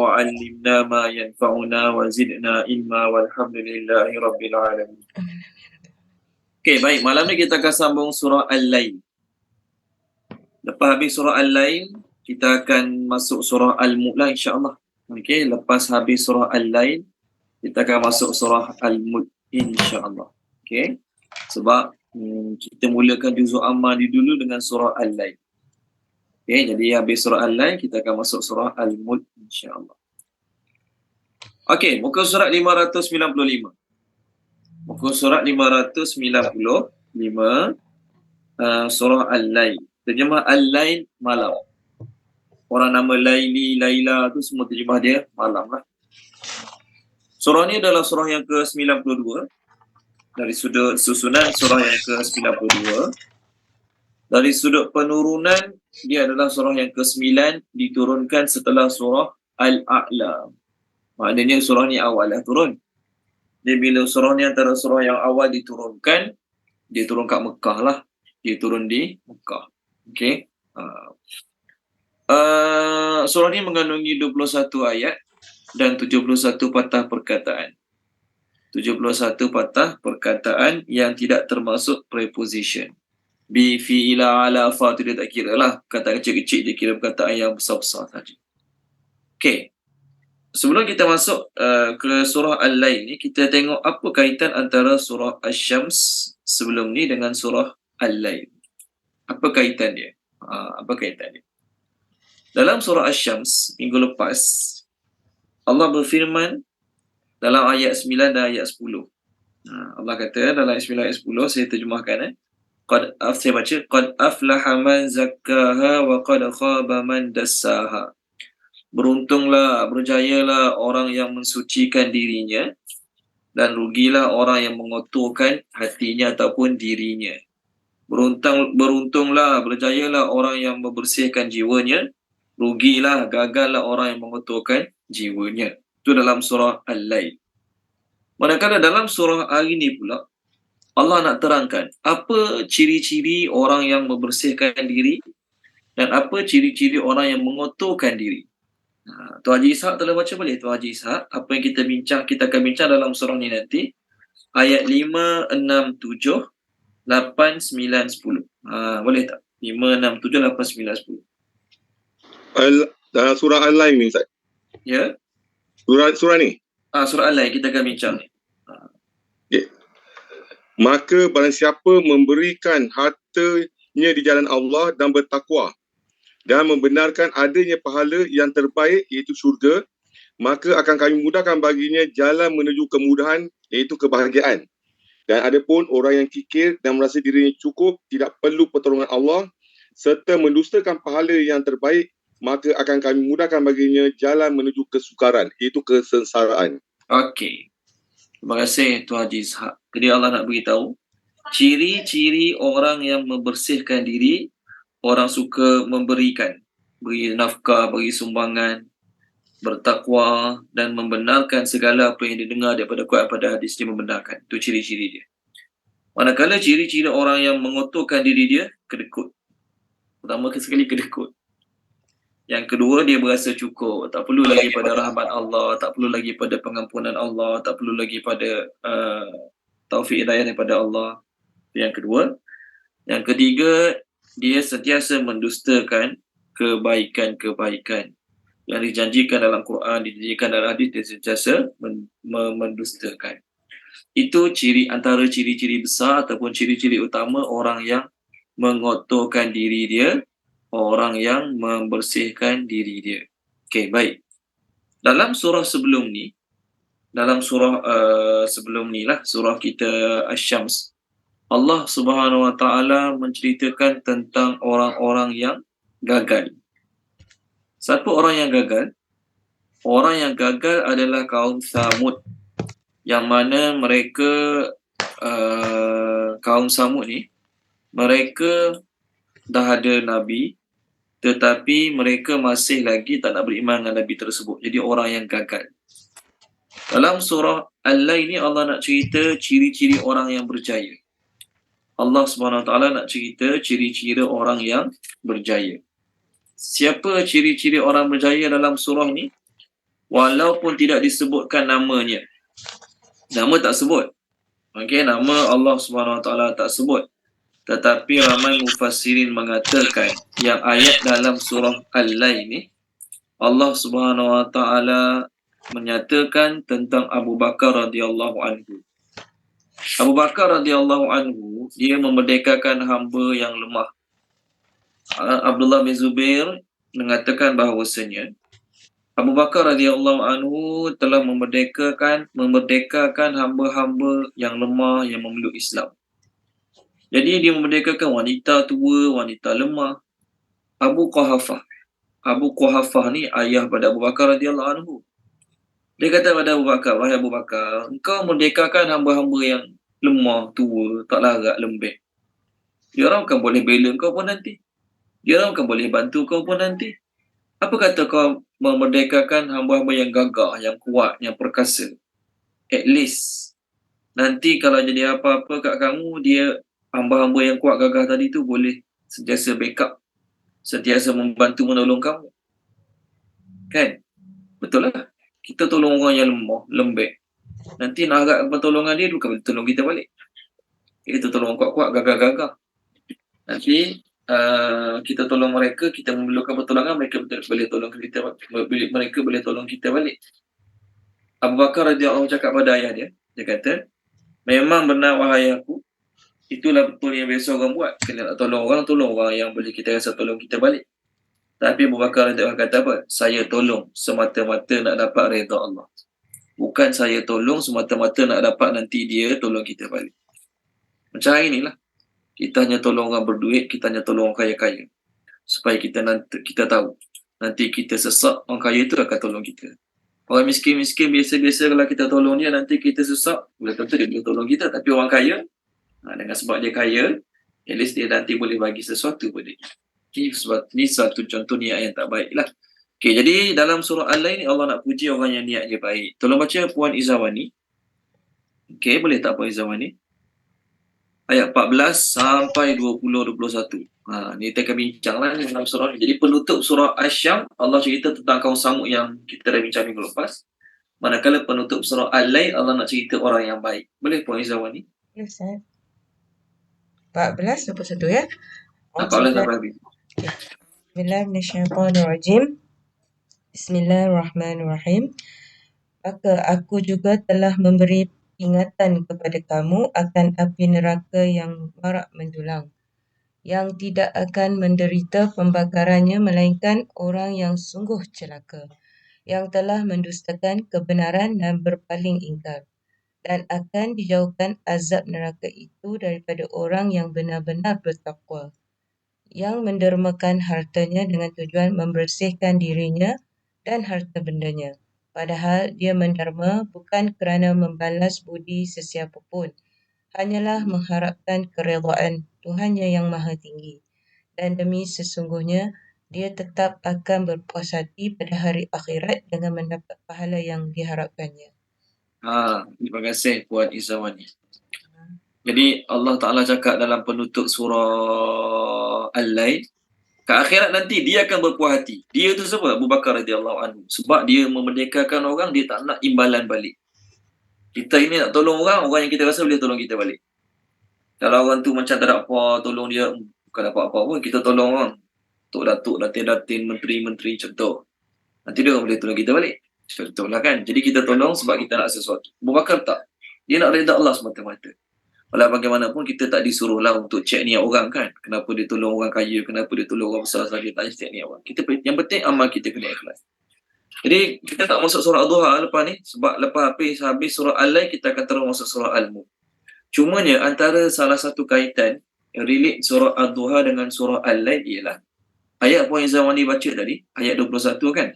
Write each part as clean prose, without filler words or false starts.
وعلمنا ما ينفعنا وزدنا علما والحمد لله رب العالمين. Okey, baik. Malam ni kita akan sambung surah Al-Lail. Lepas habis surah Al-Lail, kita akan masuk surah Al-Mulk lah, insya-Allah. Okey, lepas habis surah Al-Lail, kita akan masuk surah Al-Mulk, insya-Allah. Okey. Sebab kita mulakan juzuk amma dulu dengan surah Al-Lail. Okey, jadi habis surah Al-Lail, kita akan masuk surah Al-Mulk, insya-Allah. Okey, muka surat 595. Muka surat 595, surah Al-Lail. Terjemah Al-Lail, malam. Orang nama Laili, Laila tu semua terjemah dia malam lah. Surah ni adalah surah yang ke-92. Dari sudut susunan, surah yang ke-92. Dari sudut penurunan, dia adalah surah yang ke-9, diturunkan setelah surah Al-A'la. Maknanya surah ni awal lah turun. Dia bila surah ni antara surah yang awal diturunkan, dia turun kat Mekah lah. Dia turun di Mekah. Okey. Surah ni mengandungi 21 ayat dan 71 patah perkataan. 71 patah perkataan yang tidak termasuk preposition. Bi, fi, ila, ala, fa tu dia tak kira lah. Perkataan kecil-kecil dia kira perkataan yang besar-besar saja. Okey. Sebelum kita masuk ke surah Al-Lail ni, kita tengok apa kaitan antara surah Asy-Syams sebelum ni dengan surah Al-Lail. Apa kaitan dia? Apa kaitan dia? Dalam surah Asy-Syams minggu lepas, Allah berfirman dalam ayat 9 dan ayat 10. Allah kata dalam ayat 9 ayat 10, saya terjemahkan. Saya baca, qad aflaha man zakkaha wa qad khaba man dassaha. Beruntunglah, berjayalah orang yang mensucikan dirinya dan rugilah orang yang mengotorkan hatinya ataupun dirinya. Beruntunglah, berjayalah orang yang membersihkan jiwanya, rugilah, gagallah orang yang mengotorkan jiwanya. Itu dalam surah Al-Lail. Manakala dalam surah hari ini pula, Allah nak terangkan apa ciri-ciri orang yang membersihkan diri dan apa ciri-ciri orang yang mengotorkan diri. Tuan Haji Ishak telah baca boleh? Tuan Haji Ishak, apa yang kita akan bincang dalam surah ni nanti, ayat 5, 6, 7, 8, 9, 10. Boleh tak? 5, 6, 7, 8, 9, 10. Surah Al-Lail ni, Ustaz? Ya? Surah ni? Surah Al-Lail kita akan bincang ni. Okay. Maka barang siapa memberikan hartanya di jalan Allah dan bertakwa dan membenarkan adanya pahala yang terbaik iaitu syurga, maka akan kami mudahkan baginya jalan menuju kemudahan iaitu kebahagiaan. Dan adapun orang yang kikir dan merasa dirinya cukup, tidak perlu pertolongan Allah serta mendustakan pahala yang terbaik, maka akan kami mudahkan baginya jalan menuju kesukaran iaitu kesengsaraan. Okey. Terima kasih Tuan Haji Ishak. Jadi Allah nak beritahu ciri-ciri orang yang membersihkan diri, orang suka memberikan, beri nafkah, beri sumbangan, bertakwa dan membenarkan segala apa yang didengar daripada Quran pada hadis, dia membenarkan. Itu ciri-ciri dia. Manakala ciri-ciri orang yang mengotorkan diri dia, kedekut. Pertama sekali kedekut. Yang kedua, dia berasa cukup. Tak perlu lagi pada rahmat Allah, tak perlu lagi pada pengampunan Allah, tak perlu lagi pada taufik hidayah daripada Allah. Yang kedua. Yang ketiga, dia sentiasa mendustakan kebaikan-kebaikan yang dijanjikan dalam Quran, dijanjikan dalam hadis, dia sentiasa mendustakan. Itu antara ciri-ciri besar ataupun ciri-ciri utama orang yang mengotorkan diri dia, orang yang membersihkan diri dia. Okey, baik. Dalam surah sebelum ni, surah kita Asy-Syams, Allah Subhanahu Wa Taala menceritakan tentang orang-orang yang gagal. Siapa orang yang gagal? Orang yang gagal adalah kaum Thamud, yang mana mereka kaum Thamud ni, mereka dah ada Nabi, tetapi mereka masih lagi tak nak beriman dengan Nabi tersebut. Jadi orang yang gagal. Dalam surah Al-Lail ni Allah nak cerita ciri-ciri orang yang berjaya. Allah SWT nak cerita ciri-ciri orang yang berjaya. Siapa ciri-ciri orang berjaya dalam surah ni? walaupun tidak disebutkan namanya. Nama tak sebut. Okey, nama Allah Subhanahu Wa Taala tak sebut. Tetapi ramai mufassirin mengatakan yang ayat dalam surah Al-Lail ni Allah Subhanahu Wa Taala menyatakan tentang Abu Bakar radhiyallahu anhu. Abu Bakar radhiyallahu anhu dia memerdekakan hamba yang lemah. Abdullah bin Zubair mengatakan bahawasanya Abu Bakar radhiyallahu anhu telah memerdekakan hamba-hamba yang lemah yang memeluk Islam. Jadi dia memerdekakan wanita tua, wanita lemah. Abu Quhafah ni ayah pada Abu Bakar radhiyallahu anhu. Dia kata pada Abu Bakar, wahai Abu Bakar, engkau merdekakan hamba-hamba yang lemah, tua, tak larat, lembek. Dia orang kan boleh bela kau pun nanti. Dia orang kan boleh bantu kau pun nanti. Apa kata kau memerdekakan hamba-hamba yang gagah, yang kuat, yang perkasa? At least nanti kalau jadi apa-apa kat kamu, dia hamba-hamba yang kuat gagah tadi tu boleh sentiasa backup, sentiasa membantu menolong kamu. Kan? Betul lah. Kita tolong orang yang lemah, lembek. Nanti nak harap pertolongan dia, bukan tolong kita balik. Kita tolong kuat-kuat, gagah-gagah. Nanti kita tolong mereka, kita memerlukan pertolongan, mereka boleh tolong kita, mereka boleh tolong kita balik. Abu Bakar radhiyallahu cakap pada ayah dia kata, memang benar wahai aku, itulah betul yang biasa orang buat. Kena nak tolong orang yang boleh kita rasa tolong kita balik. Tapi Abu Bakar radhiyallahu kata apa? Saya tolong semata-mata nak dapat redha Allah. Bukan saya tolong semata-mata nak dapat nanti dia tolong kita balik. Macam hari ni lah. Kita hanya tolong orang berduit, kita hanya tolong orang kaya-kaya. Supaya kita tahu. Nanti kita sesak, orang kaya itu akan tolong kita. Orang miskin-miskin biasa-biasa kalau kita tolong dia, nanti kita sesak, boleh tentu dia boleh tolong kita. Tapi orang kaya, dengan sebab dia kaya, at least dia nanti boleh bagi sesuatu pada dia. Ini satu contoh niat yang tak baik lah. Okay, jadi dalam surah Al-Lail ni Allah nak puji orang yang niatnya baik. Tolong baca Puan Izawani. Okay, boleh tak Puan Izawani? Ayat 14 sampai 20-21. Ni kita akan bincang lah dalam surah ni. Jadi penutup surah Asy-Syam, Allah cerita tentang kaum Samud yang kita dah bincang minggu lepas. Manakala penutup surah Al-Lail, Allah nak cerita orang yang baik. Boleh Puan Izawani? Ya, Ustaz. 14 21 ya. 14 sampai habis. Bismillahirrahmanirrahim. Bismillahirrahmanirrahim. Maka aku juga telah memberi ingatan kepada kamu akan api neraka yang marak menjulang, yang tidak akan menderita pembakarannya melainkan orang yang sungguh celaka, yang telah mendustakan kebenaran dan berpaling ingkar, dan akan dijauhkan azab neraka itu daripada orang yang benar-benar bertakwa, yang mendermakan hartanya dengan tujuan membersihkan dirinya dan harta bendanya. Padahal dia menderma bukan kerana membalas budi sesiapa pun, hanyalah mengharapkan keredaan Tuhannya yang Maha Tinggi. Dan demi sesungguhnya, dia tetap akan berpuas hati pada hari akhirat dengan mendapat pahala yang diharapkannya. Terima kasih Puan Izawani. Jadi Allah Ta'ala cakap dalam penutup surah Al-Lail, ke akhirat nanti dia akan berpuas hati. Dia tu siapa? Abu Bakar radhiyallahu anhu. Sebab dia memerdekakan orang, dia tak nak imbalan balik. Kita ini nak tolong orang yang kita rasa boleh tolong kita balik. Kalau orang tu macam tak ada apa, tolong dia, bukan dapat apa-apa pun, kita tolong orang. Tok Datuk, Datin, Menteri, contoh. Nanti dia boleh tolong kita balik. Contoh lah kan. Jadi kita tolong sebab kita nak sesuatu. Abu Bakar tak. Dia nak redha Allah semata-mata. Walau bagaimanapun kita tak disuruh lah untuk cek niat orang kan. Kenapa dia tolong orang kaya, kenapa dia tolong orang besar saja, tak cek niat orang. Yang penting amal kita kena ikhlas. Jadi kita tak masuk surah Ad-Duha lepas ni, sebab lepas habis surah Al-Lail kita akan terus masuk surah Al-Mulk. Cumanya antara salah satu kaitan yang relate surah Ad-Duha dengan surah Al-Lail ialah ayat Puan Izawani baca tadi, ayat 21 kan.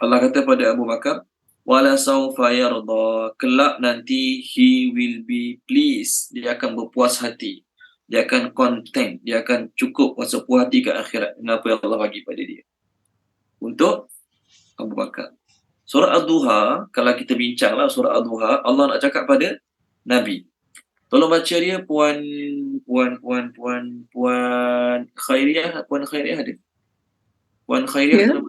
Allah kata pada Abu Bakar, wala sawfa yarda, kelak nanti he will be pleased, dia akan berpuas hati, dia akan content, dia akan cukup rasa puas hati ke akhirat dengan apa yang Allah bagi pada dia. Untuk Abu Bakar. Surah Ad-Duha, kalau kita bincang lah surah Ad-Duha, Allah nak cakap pada Nabi. Tolong baca dia Puan Khairiyah, Puan Khairiyah ada? Puan Khairiyah,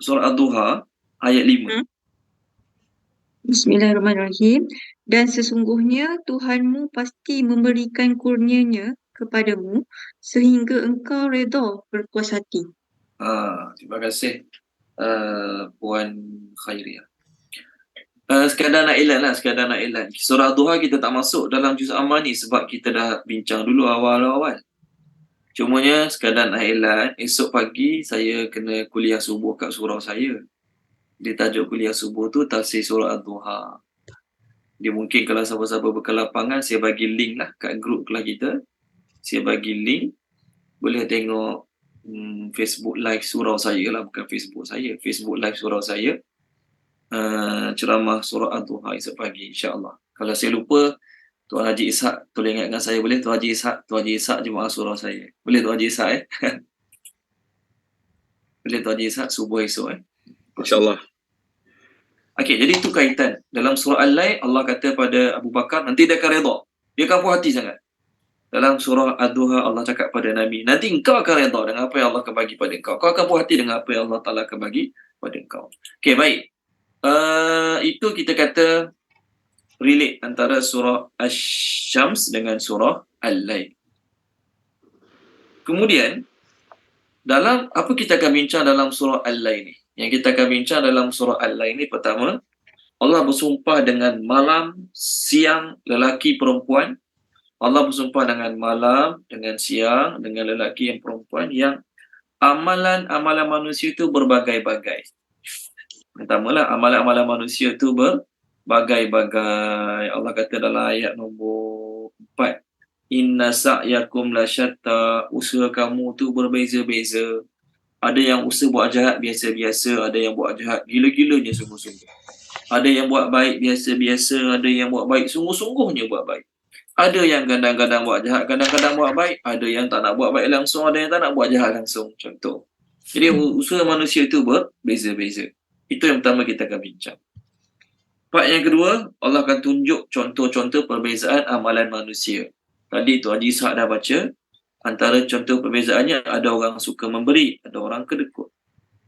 surah Ad-Duha. ayat 5. Bismillahirrahmanirrahim. Dan sesungguhnya Tuhanmu pasti memberikan kurnianya kepadamu sehingga engkau redha berpuas hati. Terima kasih Puan Khairiah. Sekadar nak iklan. Surah Duha kita tak masuk dalam juz amma ni sebab kita dah bincang dulu awal-awal. Cumanya sekadar nak iklan, esok pagi saya kena kuliah subuh kat surau saya. Dia tajuk kuliah subuh tu tafsir surah Duha. Dia mungkin kalau siapa-siapa berkelapangan, saya bagi link lah kat grup kelas kita. Saya bagi link, boleh tengok Facebook live surau saya lah, bukan Facebook saya. Facebook live surau saya. Ceramah surah Ad-Duha esok pagi, insyaAllah. Kalau saya lupa, Tuan Haji Ishak tolong ingatkan saya, boleh? Tuan Haji Ishak jemaah surau saya. Boleh Tuan Haji Ishak Boleh Tuan Haji Ishak subuh esok InsyaAllah. Okey, jadi itu kaitan. Dalam surah Al-Lail, Allah kata pada Abu Bakar, nanti dia akan redha. Dia akan puas hati sangat. Dalam surah Ad-Duha, Allah cakap pada Nabi, nanti engkau akan redha dengan apa yang Allah akan bagi pada engkau. Kau akan puas hati dengan apa yang Allah Ta'ala akan bagi pada engkau. Okey, baik. Itu kita kata relate antara surah Asy-Syams dengan surah Al-Lail. Kemudian, dalam apa kita akan bincang dalam surah Al-Lail ni? Yang kita akan bincang dalam surah Al-Lail ni, pertama, Allah bersumpah dengan malam, siang, lelaki, perempuan. Allah bersumpah dengan malam, dengan siang, dengan lelaki dan perempuan yang amalan-amalan manusia itu berbagai-bagai. Pertamalah, amalan-amalan manusia itu berbagai-bagai. Allah kata dalam ayat nombor 4, Inna sa'yakum lasyatta, usaha kamu tu berbeza-beza. Ada yang usaha buat jahat biasa-biasa, ada yang buat jahat gila-gilanya sungguh-sungguh. Ada yang buat baik biasa-biasa, ada yang buat baik sungguh-sungguhnya buat baik. Ada yang kadang-kadang buat jahat, kadang-kadang buat baik. Ada yang tak nak buat baik langsung, ada yang tak nak buat jahat langsung. Contoh. Jadi usaha manusia itu berbeza-beza. Itu yang pertama kita akan bincang. Part yang kedua, Allah akan tunjuk contoh-contoh perbezaan amalan manusia. Tadi Tuan Haji Ishak dah baca. Antara contoh perbezaannya, ada orang suka memberi, ada orang kedekut.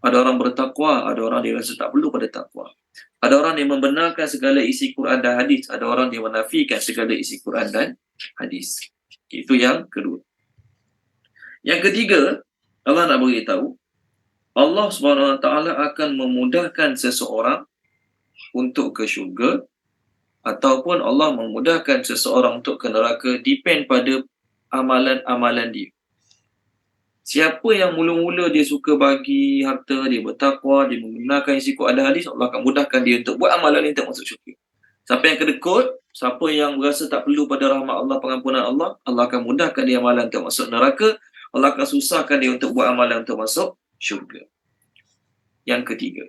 Ada orang bertakwa, ada orang dia rasa tak perlu pada takwa. Ada orang yang membenarkan segala isi Quran dan hadis, ada orang yang menafikan segala isi Quran dan hadis. Itu yang kedua. Yang ketiga, Allah nak beritahu, Allah SWT akan memudahkan seseorang untuk ke syurga, ataupun Allah memudahkan seseorang untuk ke neraka, depend pada amalan-amalan dia. Siapa yang mula-mula dia suka bagi harta, dia bertakwa, dia membenarkan isi Quran dan hadis, Allah akan mudahkan dia untuk buat amalan ini untuk masuk syurga. Siapa yang kedekut, siapa yang berasa tak perlu pada rahmat Allah, pengampunan Allah, Allah akan mudahkan dia amalan untuk masuk neraka, Allah akan susahkan dia untuk buat amalan untuk masuk syurga. Yang ketiga.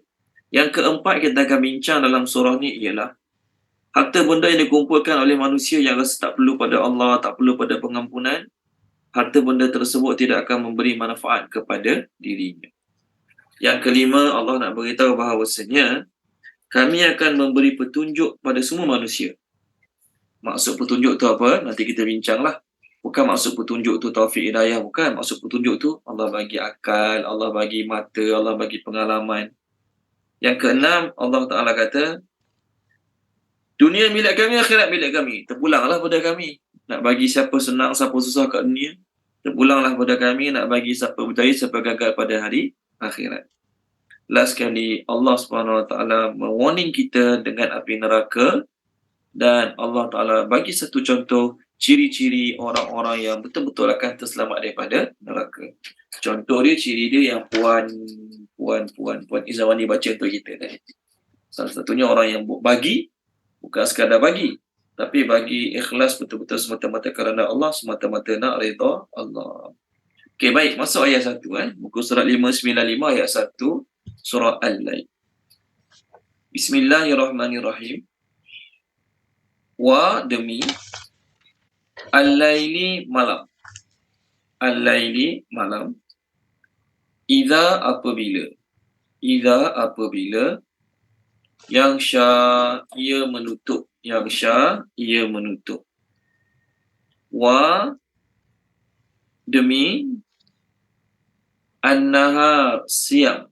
Yang keempat kita akan bincang dalam surah ni ialah harta benda yang dikumpulkan oleh manusia yang rasa tak perlu pada Allah, tak perlu pada pengampunan, harta benda tersebut tidak akan memberi manfaat kepada dirinya. Yang kelima, Allah nak beritahu bahawasanya kami akan memberi petunjuk pada semua manusia. Maksud petunjuk tu apa? Nanti kita bincanglah. Bukan maksud petunjuk tu taufik hidayah, bukan. Maksud petunjuk tu Allah bagi akal, Allah bagi mata, Allah bagi pengalaman. Yang keenam, Allah Ta'ala kata, dunia milik kami, akhirat milik kami. Terpulanglah pada kami. Nak bagi siapa senang, siapa susah kat dunia. Terpulanglah pada kami, nak bagi siapa berjaya, siapa gagal pada hari akhirat. Last sekali, Allah SWT mewarning kita dengan api neraka, dan Allah Ta'ala bagi satu contoh ciri-ciri orang-orang yang betul-betul akan terselamat daripada neraka. Contoh dia, ciri dia yang Puan Izawani baca untuk kita tadi. Salah satunya orang yang bagi, bukan sekadar bagi, tapi bagi ikhlas betul-betul semata-mata kerana Allah, semata-mata nak redha Allah. Okey, baik, masuk ayat 1 muka surat 595 ayat 1 surah Al-Lail. Bismillahirrahmanirrahim. Wa demi Al-Laili malam. Al-Laili malam. Idza apabila yang sya ia menutup, wa demi an-nahar siang,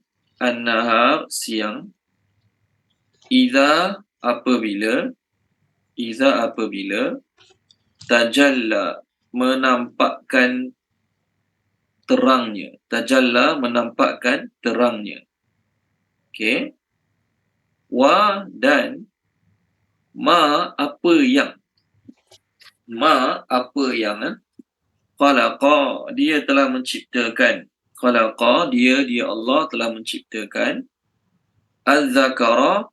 Iza apabila tajalla menampakkan terangnya. Tajalla menampakkan terangnya. Okey. Wa dan ma apa yang khalaqa dia telah menciptakan. Khalaqa dia Allah telah menciptakan. Az-zakara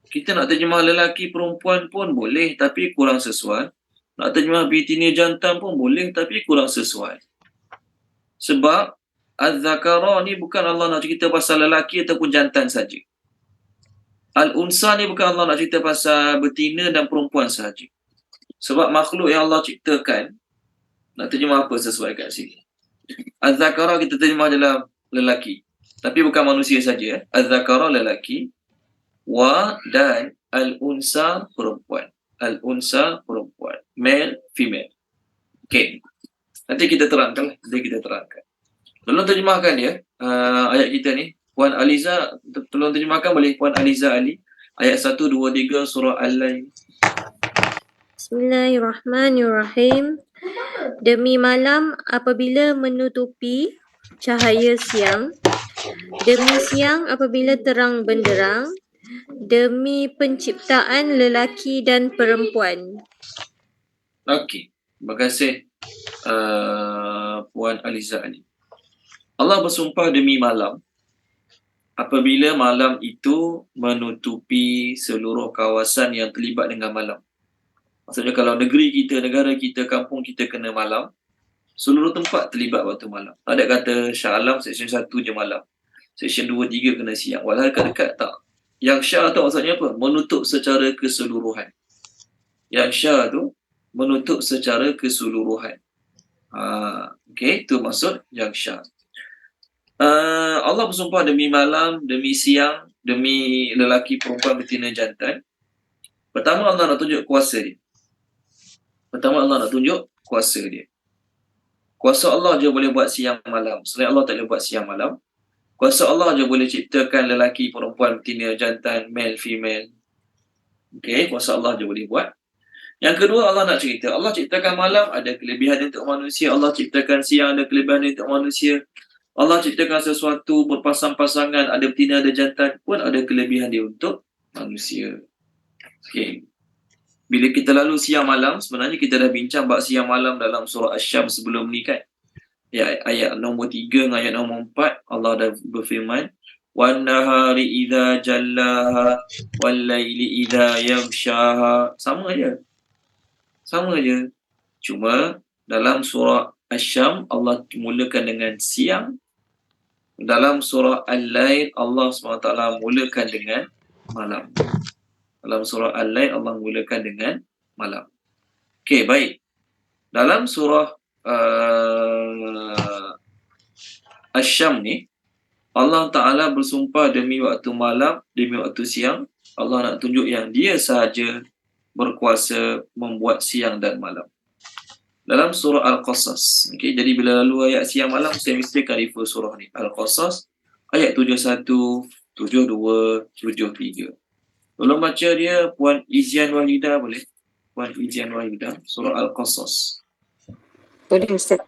kita nak terjemah lelaki perempuan pun boleh tapi kurang sesuai. Nak terjemah betina jantan pun boleh tapi kurang sesuai. Sebab Az-zakara ni bukan Allah nak cerita pasal lelaki ataupun jantan saja. Al-unsa ni bukan Allah nak cerita pasal betina dan perempuan saja. Sebab makhluk yang Allah ciptakan, nak terjemah apa sesuai kat sini. Az-zakara kita terjemah dalam lelaki. Tapi bukan manusia saja. Az-zakara lelaki. Wa dan al-unsa perempuan. Al-unsa perempuan. Male, female. Okay. Nanti kita terangkan. Tolong terjemahkan dia. Ayat kita ni. Puan Aliza, tolong terjemahkan boleh Puan Aliza Ali. Ayat 1, 2, 3 surah Al-Lail. Bismillahirrahmanirrahim. Demi malam apabila menutupi cahaya siang, demi siang apabila terang benderang, demi penciptaan lelaki dan perempuan. Okey. Terima kasih Puan Aliza Ali. Allah bersumpah demi malam apabila malam itu menutupi seluruh kawasan yang terlibat dengan malam. Maksudnya kalau negeri kita, negara kita, kampung kita kena malam, seluruh tempat terlibat waktu malam. Tak ada kata Shah Alam Seksyen 1 je malam, Seksyen 2, 3 kena siang. Walau dekat-dekat tak. Yang Shah tu maksudnya apa? Menutup secara keseluruhan. Yang Shah tu menutup secara keseluruhan. Okey, itu maksud yang Shah. Allah bersumpah demi malam, demi siang, demi lelaki, perempuan, betina, jantan. Pertama Allah nak tunjuk kuasa dia. Kuasa Allah je boleh buat siang malam. Selain Allah tak boleh buat siang malam. Kuasa Allah je boleh ciptakan lelaki, perempuan, betina, jantan, male, female. Okey, kuasa Allah je boleh buat. Yang kedua Allah nak cerita. Allah ciptakan malam, ada kelebihan untuk manusia. Allah ciptakan siang, ada kelebihan untuk manusia. Allah ciptakan sesuatu berpasang-pasangan, ada betina, ada jantan, pun ada kelebihan dia untuk manusia. Okey. Bila kita lalu siang malam, sebenarnya kita dah bincang bab siang malam dalam surah Asy-Syams sebelum ni kan. Ya, ayat nombor 3 dengan ayat nombor 4, Allah dah berfirman, "Wan nahari idza jallaha wal laili idza yaghshaha." Sama je. Cuma dalam surah Asy-Syams Allah mulakan dengan siang. Dalam surah Al-Lail Allah SWT mulakan dengan malam. Dalam surah Al-Lail Allah mulakan dengan malam. Okey, baik. Dalam surah Asy-Syams ni Allah Ta'ala bersumpah demi waktu malam, demi waktu siang. Allah nak tunjuk yang dia sahaja berkuasa membuat siang dan malam. Dalam surah Al-Qasas. Okay, jadi bila lalu ayat siang malam, saya mesti akan refer surah ni. Al-Qasas, ayat 71, 72, 73. Tolong baca dia, Puan Izian Wahidah boleh? Puan Izian Wahidah, surah Al-Qasas. Boleh Ustaz.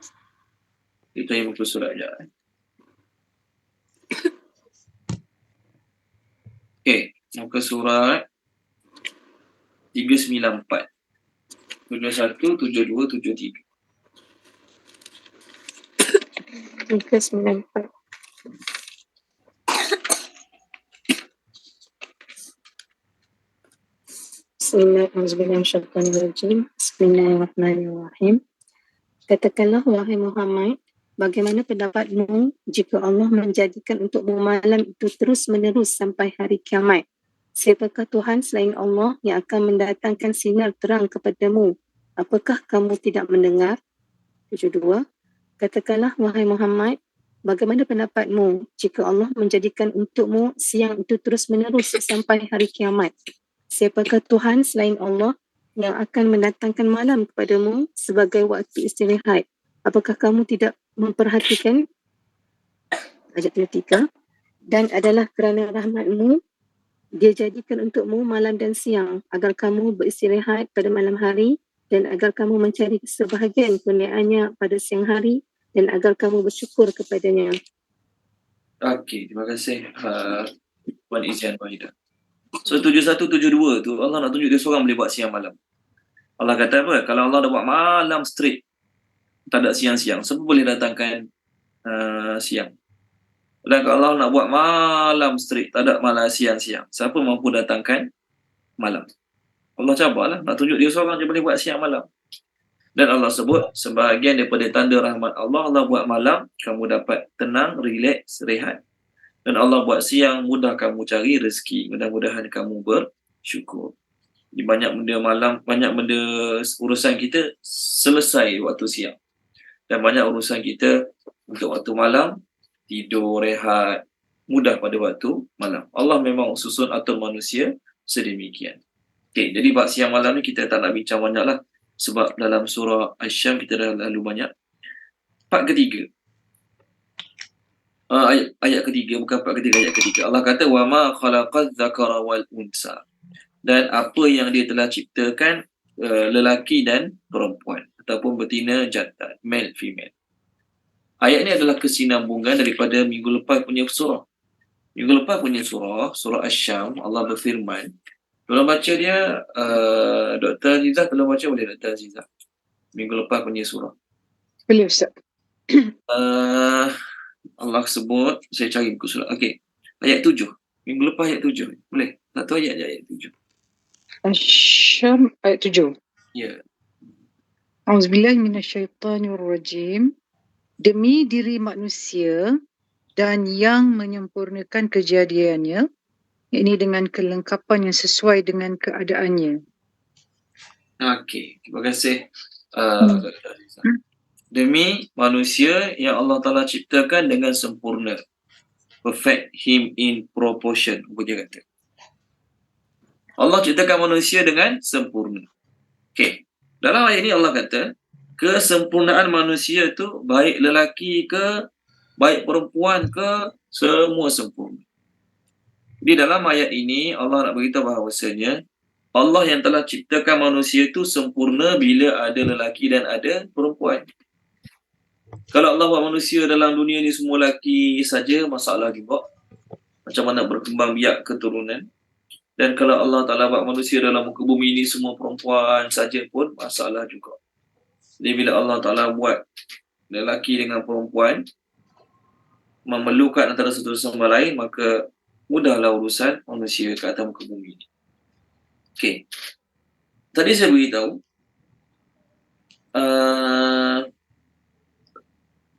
Kita yang muka surat je. Okay, muka surat 394. 71, 72, 73. 394. Bismillahirrahmanirrahim. Bismillahirrahmanirrahim. Katakanlah wahai Muhammad, bagaimana pendapatmu jika Allah menjadikan untukmu malam itu terus-menerus sampai hari kiamat? Siapakah Tuhan selain Allah yang akan mendatangkan sinar terang kepadamu? Apakah kamu tidak mendengar? 72. Katakanlah wahai Muhammad, bagaimana pendapatmu jika Allah menjadikan untukmu siang itu terus-menerus sampai hari kiamat? Siapakah Tuhan selain Allah yang akan mendatangkan malam kepadamu sebagai waktu istirahat? Apakah kamu tidak memperhatikan? Ayat 3. Dan adalah kerana rahmatmu Dia jadikan untukmu malam dan siang agar kamu beristirahat pada malam hari dan agar kamu mencari sebahagian kurniaannya pada siang hari dan agar kamu bersyukur kepadanya. Okey, terima kasih Puan Izian Wahidah. So 71, 72 tu Allah nak tunjuk dia seorang boleh buat siang malam. Allah kata apa? Kalau Allah dah buat malam straight, tak ada siang-siang, siapa boleh datangkan siang? Dan kalau Allah nak buat malam straight, tak ada malam siang-siang, siapa mampu datangkan malam? Allah cabarlah, nak tunjuk dia seorang je boleh buat siang malam. Dan Allah sebut sebahagian daripada tanda rahmat Allah, Allah buat malam, kamu dapat tenang, relax, rehat. Dan Allah buat siang, mudah kamu cari rezeki. Mudah-mudahan kamu bersyukur. Di banyak benda malam, banyak benda urusan kita selesai waktu siang. Dan banyak urusan kita untuk waktu malam, tidur, rehat, mudah pada waktu malam. Allah memang susun atur manusia sedemikian. Okey, jadi bab siang malam ni kita tak nak bincang banyak lah. Sebab dalam surah Asy-Syams kita dah lalu banyak. Part ketiga. Ayat ketiga, bukan part ketiga, ayat ketiga. Allah kata, وَمَا خَلَقَ الذَّكَرَ وَالْأُنْثَى. Dan apa yang dia telah ciptakan lelaki dan perempuan. Ataupun betina jantan, male, female. Ayat ni adalah kesinambungan daripada minggu lepas punya surah. Minggu lepas punya surah, surah Asy-Syams, Allah berfirman. Tolong baca dia, Dr. Azizah, tolong baca boleh Dr. Azizah? Minggu lepas punya surah. Boleh Ustaz. Allah sebut, saya cari buku surat. Okey. Ayat 7. Minggu lepas ayat 7. Boleh? Satu ayat je ayat 7. Asy-Syams ayat 7. Ya. Auzubillahi minasyaitonirrajim. Demi diri manusia dan yang menyempurnakan kejadiannya, yakni dengan kelengkapan yang sesuai dengan keadaannya. Okey. Terima kasih Dr. Azizah. Demi manusia yang Allah Ta'ala ciptakan dengan sempurna. Perfect him in proportion. Apa dia kata? Allah ciptakan manusia dengan sempurna. Okey. Dalam ayat ini Allah kata, kesempurnaan manusia tu baik lelaki ke, baik perempuan ke, semua sempurna. Di dalam ayat ini Allah nak beritahu bahawasanya Allah yang telah ciptakan manusia itu sempurna bila ada lelaki dan ada perempuan. Kalau Allah buat manusia dalam dunia ni semua lelaki saja, masalah juga. Macam mana berkembang biak keturunan. Dan kalau Allah Ta'ala buat manusia dalam muka bumi ini semua perempuan saja pun masalah juga. Jadi bila Allah Ta'ala buat lelaki dengan perempuan memerlukan antara satu sama lain, maka mudahlah urusan manusia ke atas muka bumi ini. Okey. Tadi saya beritahu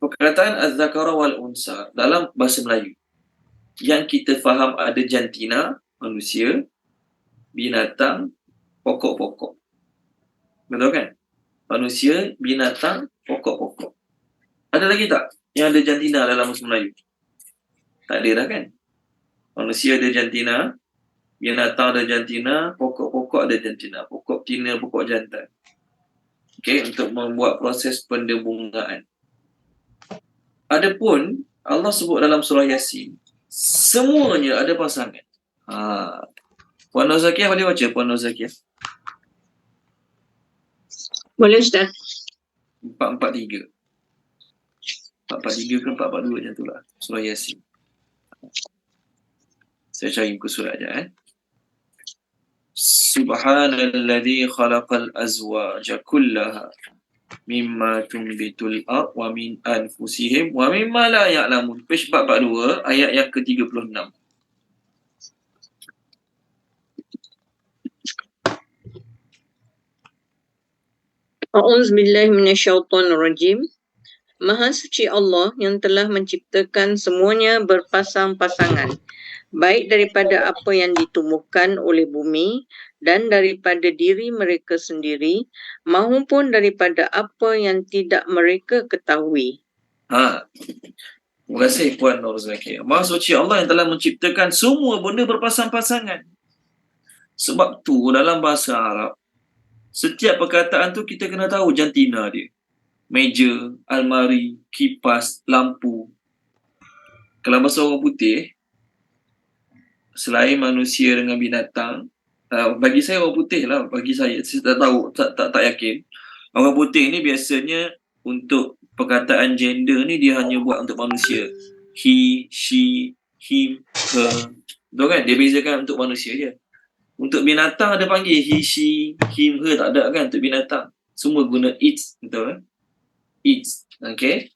perkataan az-zakara wal unsa dalam bahasa Melayu yang kita faham ada jantina, manusia, binatang, pokok-pokok. Betul kan? Manusia, binatang, pokok-pokok. Ada lagi tak yang ada jantina dalam bahasa Melayu? Tak ada dah kan? Manusia ada jantina, binatang ada jantina, pokok-pokok ada jantina. Pokok betina, pokok jantan. Okey, untuk membuat proses pendebungaan. Adapun Allah sebut dalam surah Yasin, semuanya ada pasangan. Puan Nur Zakiyah boleh baca, Puan Nur Zakiyah? Boleh Ustaz. 443. 443 ke 442 macam tu lah. Surah Yasin. Saya cari buku surat je. Subhanalladzi khalaqal azwaja kullaha mimma tumbitul ard wa min anfusihim wa mimma la ya'lamun. Page 442 ayat yang ke-36. A'udzubillahi minasyaitonirrajim. Maha suci Allah yang telah menciptakan semuanya berpasang-pasangan, baik daripada apa yang ditumbuhkan oleh bumi dan daripada diri mereka sendiri, maupun daripada apa yang tidak mereka ketahui. Terima kasih Puan Nur Zakiyah. Maha suci Allah yang telah menciptakan semua benda berpasang-pasangan. Sebab tu dalam bahasa Arab, setiap perkataan tu kita kena tahu jantina dia. Meja, almari, kipas, lampu. Kalau bahasa orang putih, selain manusia dengan binatang, bagi saya orang putih lah, bagi saya tak tahu, tak yakin. Orang putih ni biasanya untuk perkataan gender ni dia hanya buat untuk manusia. He, she, him, her. Betul kan? Dia bezakan untuk manusia je. Untuk binatang ada panggil he, she, him, her, tak ada kan untuk binatang. Semua guna its, betul kan? Its, okay?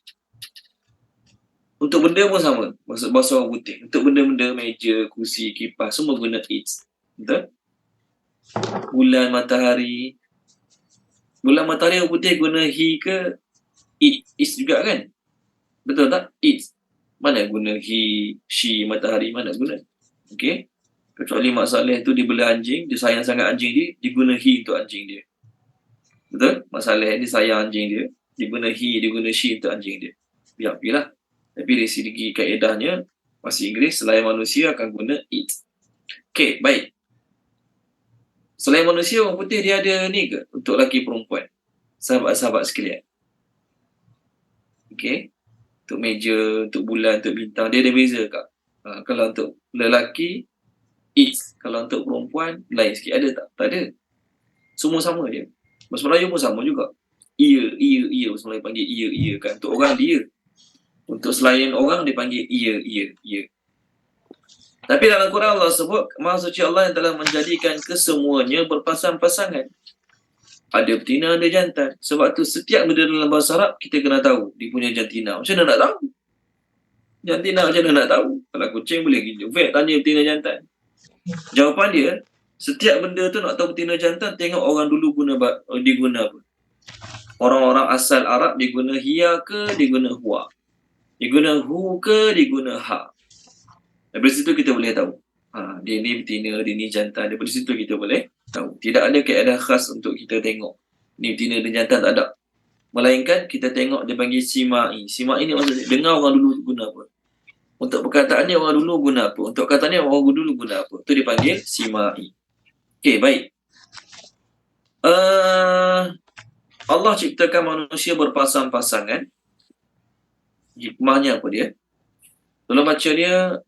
Untuk benda pun sama, maksud bahasa orang putih. Untuk benda-benda, meja, kursi, kipas, semua guna its. Betul? Bulan, matahari. Bulan, matahari orang putih guna he ke it, is juga kan? Betul tak? It. Mana guna he, she, matahari, mana guna? Okay? Kecuali Mak Saleh tu dia bela anjing, dia sayang sangat anjing dia guna he untuk anjing dia. Betul? Mak Saleh dia sayang anjing dia guna he, dia guna she untuk anjing dia. Biar-biarlah. Tapi dari segi kaedahnya, bahasa Inggeris, selain manusia akan guna it. Okay, baik. Selain manusia, orang putih dia ada ni ke? Untuk lelaki perempuan. Sahabat-sahabat sekalian. Okay. Untuk meja, untuk bulan, untuk bintang, dia ada beza kak? Kalau untuk lelaki, it. Kalau untuk perempuan, lain sikit. Ada tak? Tak ada. Semua sama je. Bahasa Melayu pun sama juga. Ia. Bahasa Melayu panggil ia kan. Untuk orang dia. Untuk selain orang dia panggil ia. Tapi dalam Quran Allah sebut Maha Suci Allah yang telah menjadikan kesemuanya berpasang-pasangan. Ada betina, ada jantan. Sebab tu setiap benda dalam bahasa Arab kita kena tahu dia punya jantina. Macam mana nak tahu? Jantina macam mana nak tahu? Kalau kucing boleh gitu. Vet tanya betina jantan. Jawapan dia, setiap benda tu nak tahu betina jantan, tengok orang dulu dia guna apa. Orang-orang asal Arab dia guna hiya ke, dia guna huwa. Dia guna hu ke, dia guna ha. Dari situ kita boleh tahu. Dia ni betina, dia ni jantan. Dari situ kita boleh tahu. Tidak ada kaedah khas untuk kita tengok. Ni betina dan jantan, tak ada. Melainkan kita tengok dia panggil simai. Simai ni maksudnya dengar orang dulu guna apa. Untuk perkataan ni orang dulu guna apa. Untuk perkataan ni orang dulu guna apa. Itu dipanggil simai. Okey, baik. Allah ciptakan manusia berpasang-pasangan. Hikmahnya apa dia? Tolong baca dia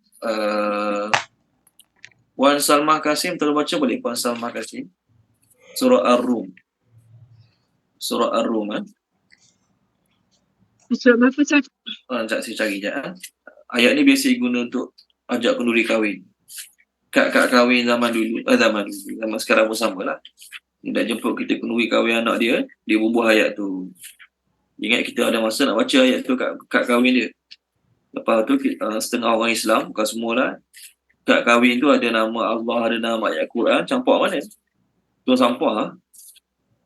Puan Salmah Kasim, tolong baca boleh Puan Salmah Kasim? Surah Ar-Rum. Surah Ar-Rum. Surah berapa Ustaz? Sekejap saya cari sekejap. Ayat ni biasa guna untuk ajak kenduri kahwin. Kak kahwin zaman dulu. Zaman sekarang pun sama lah. Dia nak jemput kita kenduri kahwin anak dia, dia bubuh ayat tu. Ingat kita ada masa nak baca ayat tu kat kahwin dia. Lepas tu setengah orang Islam, bukan semua lah, kat kahwin tu ada nama Allah, ada nama ayat Quran, campak mana? Tuan sampah lah.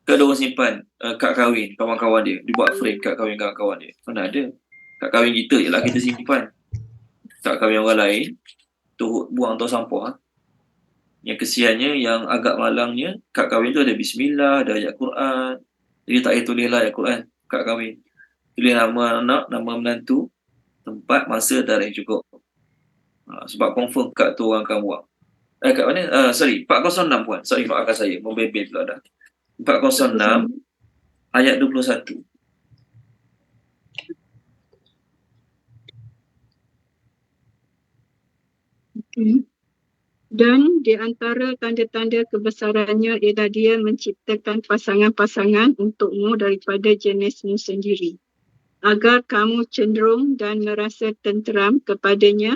Ke ada orang simpan kat kahwin kawan-kawan dia. Dia buat frame kat kahwin kawan-kawan dia. Mana ada? Kat kahwin kita je lah kita simpan. Kat kahwin orang lain, turut buang tuan sampah. Yang kesiannya, yang agak malangnya, kat kahwin tu ada bismillah, ada ayat Quran. Jadi tak payah tulis lah ayat Quran kat kahwin. Tulis nama anak, nama menantu, tempat, masa, tarikh cukup. Sebab confirm kad tu orang akan buang. Kat mana? 406 puan. Sorry, maafkan saya. Membebel pula dah. 406 ayat 21. Okay. Dan di antara tanda-tanda kebesarannya ialah dia menciptakan pasangan-pasangan untukmu daripada jenismu sendiri, agar kamu cenderung dan merasa tenteram kepadanya,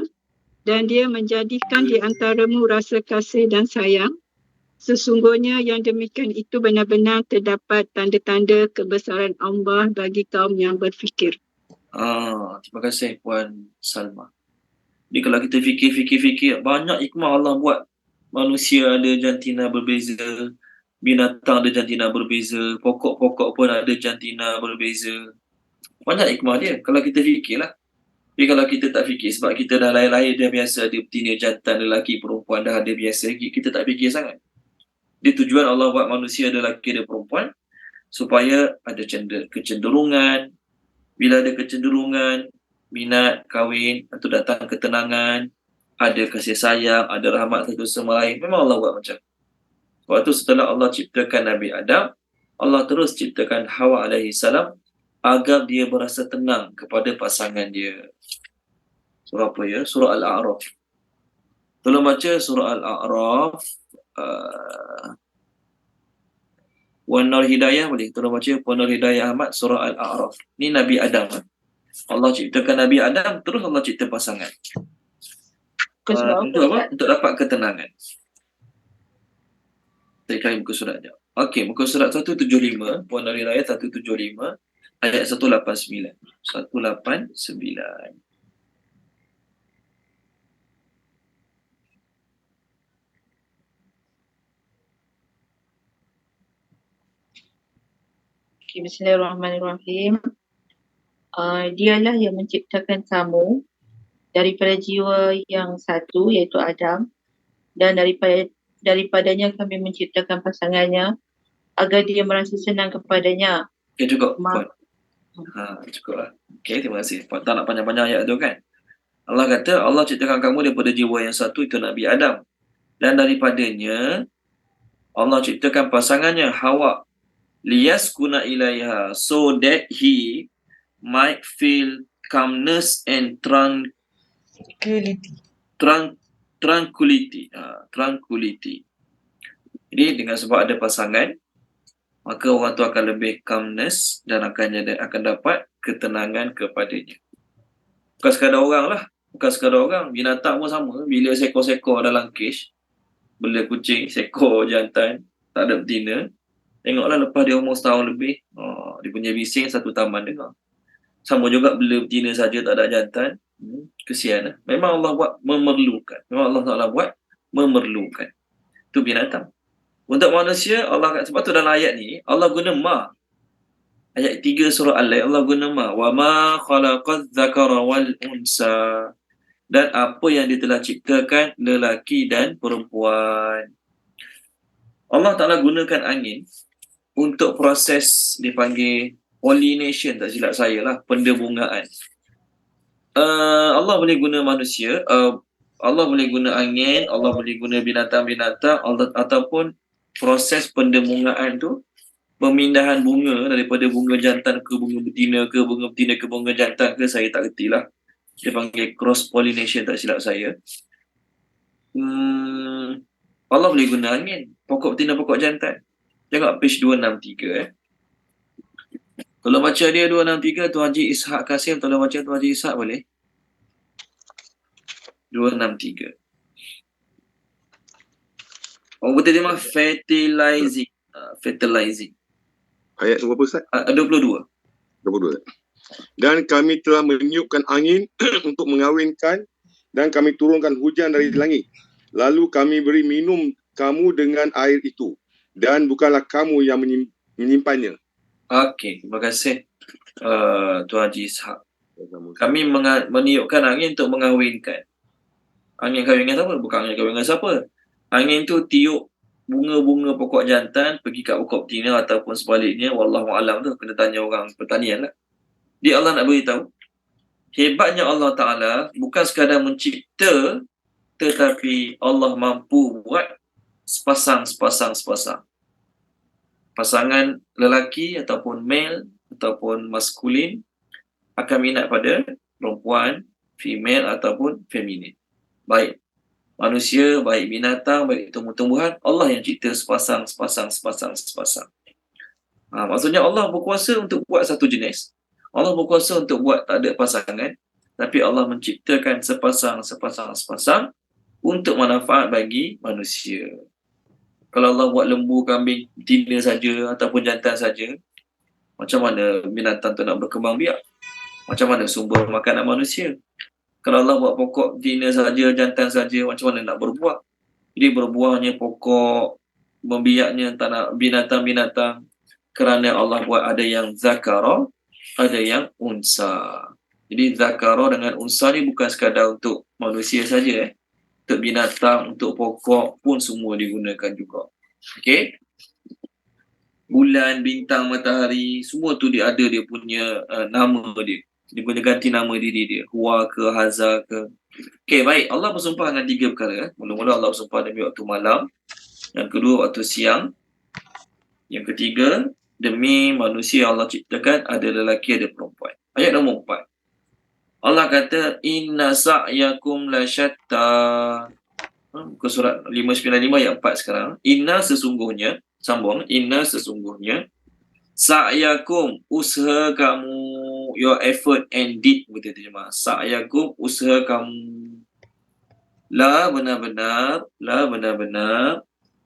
dan dia menjadikan di antaramu rasa kasih dan sayang. Sesungguhnya yang demikian itu benar-benar terdapat tanda-tanda kebesaran Allah bagi kaum yang berfikir. Terima kasih Puan Salma. Jadi kalau kita fikir, banyak hikmah Allah buat. Manusia ada jantina berbeza, binatang ada jantina berbeza, pokok-pokok pun ada jantina berbeza. Banyak hikmah dia kalau kita fikirlah. Tapi kalau kita tak fikir, sebab kita dah lahir-lahir dah biasa ada betina, jantan, lelaki, perempuan, dah ada biasa, kita tak fikir sangat. Dia tujuan Allah buat manusia ada lelaki, ada perempuan, supaya ada kecenderungan. Bila ada kecenderungan, minat, kahwin, atau datang ketenangan, ada kasih sayang, ada rahmat satu sama lain. Memang Allah buat macam. Sebab tu setelah Allah ciptakan Nabi Adam, Allah terus ciptakan Hawa alaihi salam agar dia berasa tenang kepada pasangan dia. Surah apa ya? Surah Al-A'raf. Tolong baca surah Al-A'raf. Puan Nur Hidayah boleh. Tolong baca Puan Nur Hidayah Ahmad surah Al-A'raf. Ni Nabi Adam. Allah ciptakan Nabi Adam, terus Allah cipta pasangan. Untuk apa? Untuk dapat ketenangan. Saya kali muka surat je. Okey, muka surat 175, Puan Nur Hidayah 175, ayat 189. 189. Okay, Bismillahirrahmanirrahim. Dialah yang menciptakan kamu daripada jiwa yang satu iaitu Adam, dan daripadanya kami menciptakan pasangannya agar dia merasa senang kepadanya. Okay, cukup. Cukup lah. Okay, terima kasih. Tak nak panjang-panjang ayat tu kan. Allah kata Allah ciptakan kamu daripada jiwa yang satu, itu Nabi Adam, dan daripadanya Allah ciptakan pasangannya Hawa, liyaskuna ilaiha, so that he might feel calmness and tranquility. Jadi dengan sebab ada pasangan, maka orang tu akan lebih calmness dan akan dapat ketenangan kepadanya. Bukan sekadar orang lah, bukan sekadar orang, binatang pun sama. Bila sekor-sekor dalam cage, bela kucing, sekor jantan, tak ada betina, tengoklah lepas dia umur setahun lebih, dia punya bising satu taman dengar. Sama juga bela betina saja tak ada jantan, kesian lah. Memang Allah buat memerlukan. Memang Allah Ta'ala buat memerlukan. Itu binatang. Untuk manusia, Allah sebab tu dalam ayat ni, Allah guna ma. Ayat 3 surah Al-Lail, Allah guna ma. Wa ma khalaqadz dzakara wal unsa. Dan apa yang dia telah ciptakan lelaki dan perempuan. Allah Ta'ala gunakan angin untuk proses dipanggil pollination, tak silap saya lah, pendebungaan. Allah boleh guna manusia, Allah boleh guna angin, Allah boleh guna binatang-binatang, ataupun proses pendebungaan tu, pemindahan bunga daripada bunga jantan ke bunga betina ke bunga betina ke bunga jantan ke, saya tak kerti lah. Dia panggil cross pollination, tak silap saya. Allah boleh guna angin, pokok betina pokok jantan. Tengok page 263 Tolong baca dia 263, Tuan Haji Ishak Kasim, tolong baca Tuan Haji Ishak boleh? 263. Betul dia mah fertilizing. Fertilizing. Ayat berapa Ustaz? 22. 22. Dan kami telah meniupkan angin untuk mengawinkan, dan kami turunkan hujan dari langit. Lalu kami beri minum kamu dengan air itu, dan bukanlah kamu yang menyimpannya. Okey, terima kasih Tuan Haji Ishak. Kami meniupkan angin untuk mengawinkan. Angin kahwin dengan siapa? Bukan angin kahwin dengan siapa. Angin tu tiup bunga-bunga pokok jantan pergi kat pokok betina ataupun sebaliknya. Wallahualam tu kena tanya orang pertanian lah. Dia Allah nak beritahu, hebatnya Allah Ta'ala bukan sekadar mencipta, tetapi Allah mampu buat sepasang. Pasangan lelaki ataupun male ataupun maskulin akan minat pada perempuan, female ataupun feminin. Baik manusia, baik binatang, baik tumbuh-tumbuhan, Allah yang cipta sepasang. Maksudnya Allah berkuasa untuk buat satu jenis, Allah berkuasa untuk buat tak ada pasangan, tapi Allah menciptakan sepasang untuk manfaat bagi manusia. Kalau Allah buat lembu, kambing, betina saja ataupun jantan saja, macam mana binatang tu nak berkembang biak? Macam mana sumber makanan manusia? Kalau Allah buat pokok betina saja, jantan saja, macam mana nak berbuah? Jadi berbuahnya pokok, membiaknya tanah binatang-binatang, kerana Allah buat ada yang zakara, ada yang unsa. Jadi zakara dengan unsa ni bukan sekadar untuk manusia saja, untuk binatang, untuk pokok pun semua digunakan juga. Okey? Bulan, bintang, matahari, semua tu dia ada dia punya nama dia. Dia boleh ganti nama diri dia, Huwa ke, Haza ke. Okey, baik. Allah bersumpah dengan 3 perkara. Mula-mula Allah bersumpah demi waktu malam. Yang kedua, waktu siang. Yang ketiga, demi manusia Allah ciptakan, ada lelaki, ada perempuan. Ayat nombor 4. Allah kata, inna sa'yakum la syatta. Muka surat 595 ayat 4 sekarang. Inna sesungguhnya, sambung, inna sesungguhnya sa'yakum, usaha kamu, your effort and deed, betul terjemah. Sa'yakum, usaha kamu, la benar-benar,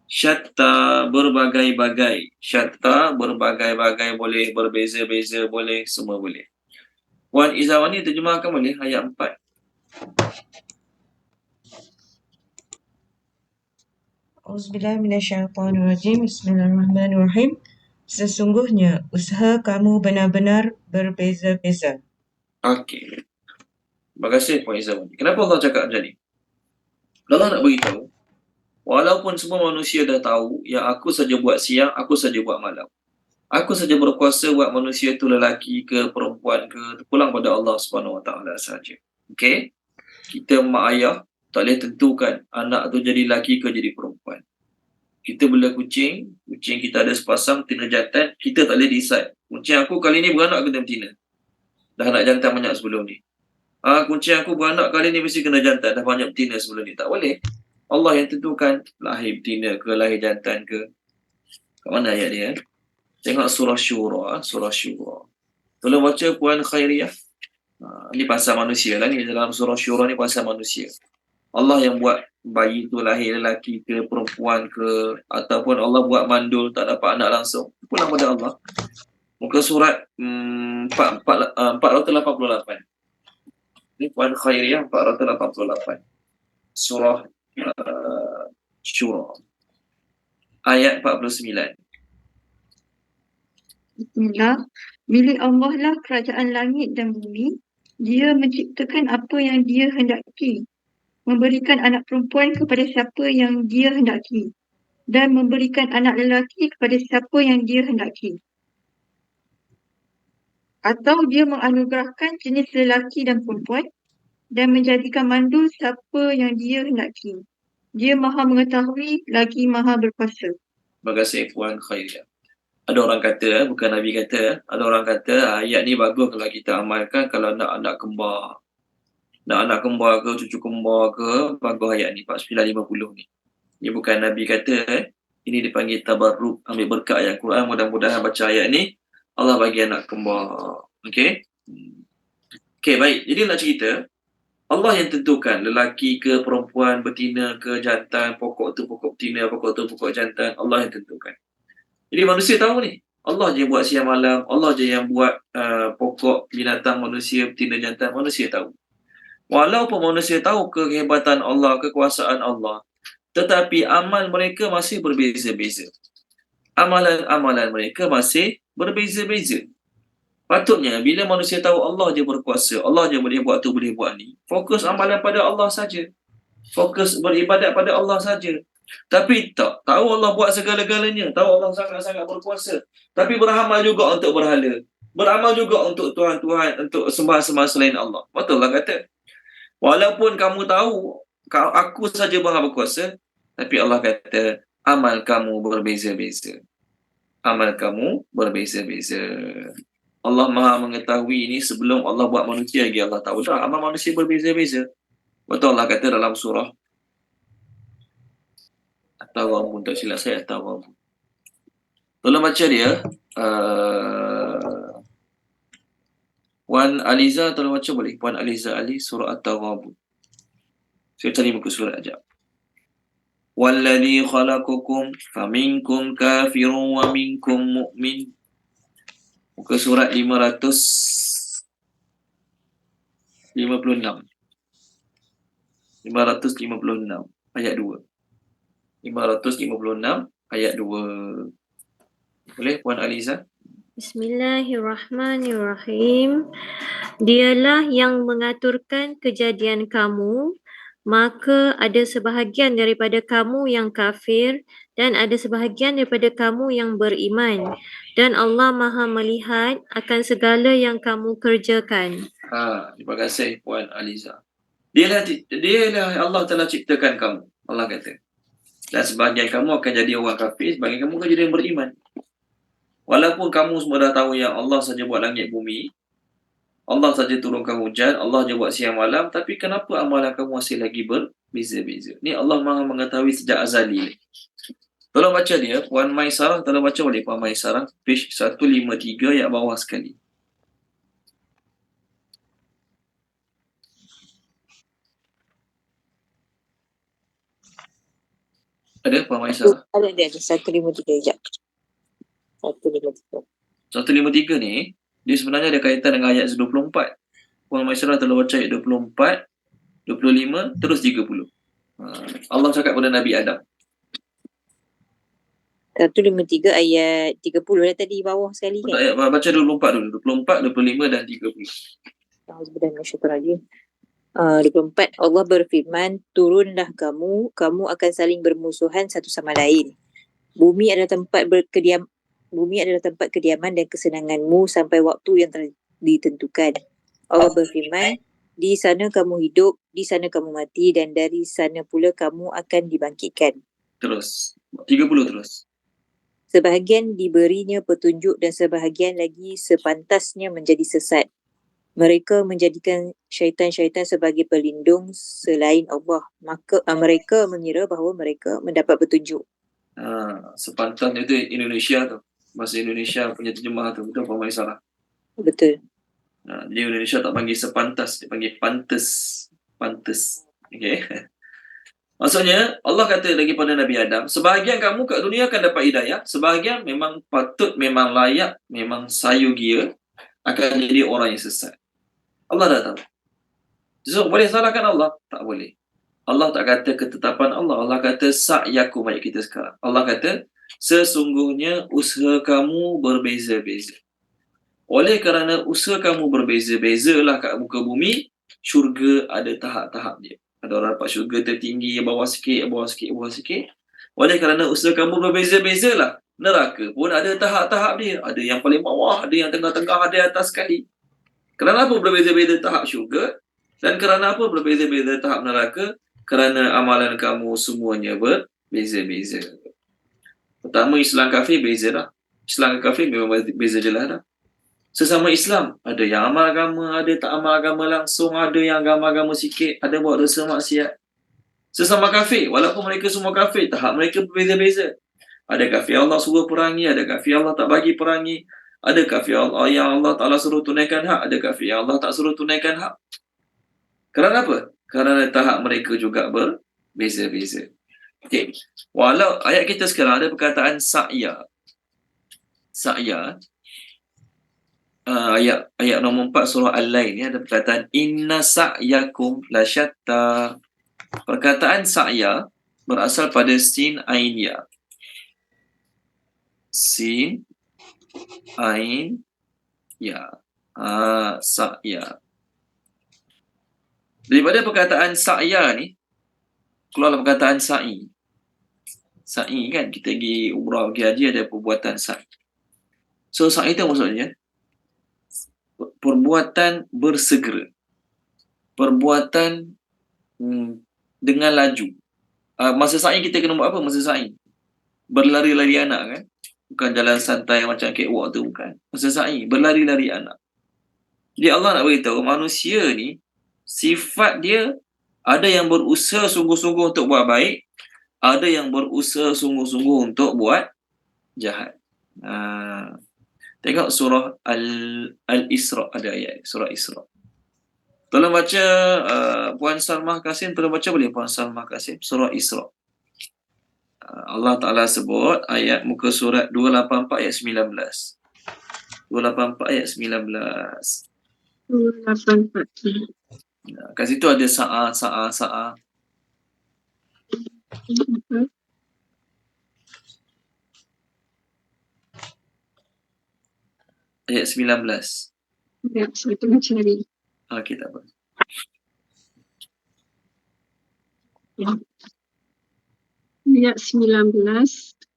syatta, berbagai-bagai. Syatta, berbagai-bagai, boleh berbeza-beza, boleh, semua boleh. Wan Izawani terjemahkan boleh ayat 4. Auzubillahiminasyaitonirrajim. Bismillahirrahmanirrahim. Sesungguhnya usaha kamu benar-benar berbeza-beza. Okey. Terima kasih Puan Izawani. Kenapa Allah cakap macam ni? Allah nak beritahu, walaupun semua manusia dah tahu yang aku saja buat siang, aku saja buat malam. Aku saja berkuasa buat manusia tu lelaki ke perempuan ke, terpulang pada Allah Subhanahu Wa Taala saja. Okey? Kita mak ayah tak boleh tentukan anak tu jadi lelaki ke jadi perempuan. Kita bela kucing kita ada sepasang betina jantan, kita tak boleh decide. Kucing aku kali ni beranak kena betina. Dah anak jantan banyak sebelum ni. Kucing aku beranak kali ni mesti kena jantan, dah banyak betina sebelum ni. Tak boleh. Allah yang tentukan lahir betina ke, lahir jantan ke. Kat mana ayat dia? Tengok surah Syura, surah Syura. Tolong baca Puan Khairiyah. Ni pasal manusia lah ni, dalam surah Syura ni pasal manusia. Allah yang buat bayi tu lahir lelaki ke perempuan ke, ataupun Allah buat mandul tak dapat anak langsung, pulang pada Allah. Muka surat 488. Ni Puan Khairiyah 488. Surah Syura. Ayat 49. Bismillah. Milik Allah lah kerajaan langit dan bumi. Dia menciptakan apa yang dia hendaki. Memberikan anak perempuan kepada siapa yang dia hendaki. Dan memberikan anak lelaki kepada siapa yang dia hendaki. Atau dia menganugerahkan jenis lelaki dan perempuan dan menjadikan mandul siapa yang dia hendaki. Dia maha mengetahui lagi maha berkuasa. Terima kasih Puan Khairiyah. Ada orang kata, bukan Nabi kata, ada orang kata ayat ni bagus kalau kita amalkan kalau nak anak kembar. Nak anak kembar ke, cucu kembar ke, bagus ayat ni, 4950 ni. Ini bukan Nabi kata, ini dipanggil tabarruk, ambil berkat ayat Quran. Mudah-mudahan baca ayat ni, Allah bagi anak kembar. Okey? Okey, baik. Jadi nak cerita, Allah yang tentukan lelaki ke, perempuan, betina ke, jantan, pokok tu pokok betina, pokok tu pokok jantan, Allah yang tentukan. Jadi manusia tahu ni, Allah je yang buat siang malam, Allah je yang buat pokok, binatang, manusia, betina, jantan, manusia tahu. Walaupun manusia tahu kehebatan Allah, kekuasaan Allah, tetapi amal mereka masih berbeza-beza. Amalan-amalan mereka masih berbeza-beza. Patutnya bila manusia tahu Allah je berkuasa, Allah je boleh buat tu, boleh buat ni, fokus amalan pada Allah saja. Fokus beribadat pada Allah saja. Tapi tak, tahu Allah buat segala-galanya, tahu Allah sangat-sangat berkuasa, tapi beramal juga untuk berhala, beramal juga untuk Tuhan-Tuhan, untuk sembah-sembah selain Allah. Betul lah kata. Walaupun kamu tahu aku saja maha berkuasa, tapi Allah kata amal kamu berbeza-beza. Amal kamu berbeza-beza. Allah maha mengetahui ini sebelum Allah buat manusia lagi. Allah tahu dah amal manusia berbeza-beza. Betul Allah kata dalam surah At-Taghabun, tak silap saya At-Taghabun. Tolong baca dia. Puan Aliza tolong baca boleh? Puan Aliza Ali surah At-Taghabun. Saya cari muka surat sekejap. Walladhi khalaqakum faminkum kafirun wa minkum mu'min. Muka surat 556. 556 ayat 2. 556 ayat 2. Boleh Puan Aliza? Bismillahirrahmanirrahim. Dialah yang mengaturkan kejadian kamu, maka ada sebahagian daripada kamu yang kafir dan ada sebahagian daripada kamu yang beriman. Dan Allah Maha melihat akan segala yang kamu kerjakan. Terima kasih Puan Aliza. Dialah Allah telah ciptakan kamu. Allah kata. Dan sebahagian kamu akan jadi orang kafir, sebahagian kamu akan jadi yang beriman. Walaupun kamu semua dah tahu yang Allah saja buat langit bumi, Allah saja turunkan hujan, Allah je buat siang malam, tapi kenapa amalan kamu masih lagi berbeza-beza? Ni Allah Maha mengetahui sejak azali. Tolong baca dia, Puan Maisarah, tolong baca boleh Puan Maisarah, page 153 yang bawah sekali. Ada Puan Maisarah? Ada 153 sekejap. 153. 153 ni, dia sebenarnya ada kaitan dengan ayat 24. Puan Maisarah tolong baca ayat 24, 25, terus 30. Allah cakap kepada Nabi Adam. 153 ayat 30 dah tadi bawah sekali kan? Ayat, baca 24 dulu. 24, 25 dan 30. Auzubillahi 24 Allah berfirman, turunlah kamu akan saling bermusuhan satu sama lain. Bumi adalah tempat kediaman dan kesenanganmu sampai waktu yang telah ditentukan. Allah berfirman, di sana kamu hidup, di sana kamu mati, dan dari sana pula kamu akan dibangkitkan. Terus 30 terus. Sebahagian diberinya petunjuk dan sebahagian lagi sepantasnya menjadi sesat. Mereka menjadikan syaitan-syaitan sebagai pelindung selain Allah. Maka mereka mengira bahawa mereka mendapat petunjuk. Sepantasnya itu Indonesia tu. Bahasa Indonesia punya terjemah tu. Betul Puan Maisarah? Betul. Di Indonesia tak panggil sepantas, dia panggil pantas. Okay. Maksudnya Allah kata lagi pada Nabi Adam, sebahagian kamu kat dunia akan dapat hidayah, sebahagian memang patut, memang layak, memang sayugia akan jadi orang yang sesat. Allah dah tahu. So, boleh salahkan Allah? Tak boleh. Allah tak kata ketetapan Allah. Allah kata sa'yakum ayat kita sekarang. Allah kata sesungguhnya usaha kamu berbeza-beza. Oleh kerana usaha kamu berbeza-bezalah kat muka bumi, syurga ada tahap-tahap dia. Ada orang dapat syurga tertinggi, bawah sikit, bawah sikit, bawah sikit. Oleh kerana usaha kamu berbeza-bezalah, neraka pun ada tahap-tahap dia. Ada yang paling bawah, ada yang tengah-tengah, ada yang atas sekali. Kerana apa berbeza-beza tahap syurga? Dan kerana apa berbeza-beza tahap neraka? Kerana amalan kamu semuanya berbeza-beza. Pertama, Islam kafir beza dah. Islam kafir memang beza jelas dah. Sesama Islam, ada yang amal agama, ada tak amal agama langsung, ada yang agama-agama sikit, ada buat dosa maksiat. Sesama kafir, walaupun mereka semua kafir, tahap mereka berbeza-beza. Ada kafir Allah suruh perangi, ada kafir Allah tak bagi perangi, ada kafir Allah yang Allah Ta'ala suruh tunaikan hak, ada kafir yang Allah tak suruh tunaikan hak. Kerana apa? Kerana tahap mereka juga berbeza-beza. Okay. Walau ayat kita sekarang ada perkataan sa'ya. Sa'ya. Ayat nombor 4 surah Al-Lail ni ada perkataan inna sa'yakum lasyatta. Perkataan sa'ya berasal pada sin ain ya. Sin ain ya. Sa'ya. Daripada perkataan sa'ya ni keluarlah perkataan sa'i. Sa'i kan, kita pergi umrah, pergi haji ada perbuatan sa'i. So sa'i itu maksudnya perbuatan bersegera, perbuatan dengan laju. Masa sa'i kita kena buat apa masa sa'i? Berlari-lari anak kan? Bukan jalan santai macam catwalk tu, bukan. Masa sa'i, berlari-lari anak. Jadi Allah nak beritahu manusia ni, sifat dia ada yang berusaha sungguh-sungguh untuk buat baik, ada yang berusaha sungguh-sungguh untuk buat jahat. Tengok surah Al-Isra, ada ayat surah Isra. Tolong baca Puan Salmah Kasim, tolong baca boleh Puan Salmah Kasim, surah Isra. Allah Ta'ala sebut ayat muka surat 284 ayat 19. 284 ayat 19. 284. Kat situ ada sa'a. Ayat 19. Ya, saya tengah cari. Okey, tak apa. Ayat 19.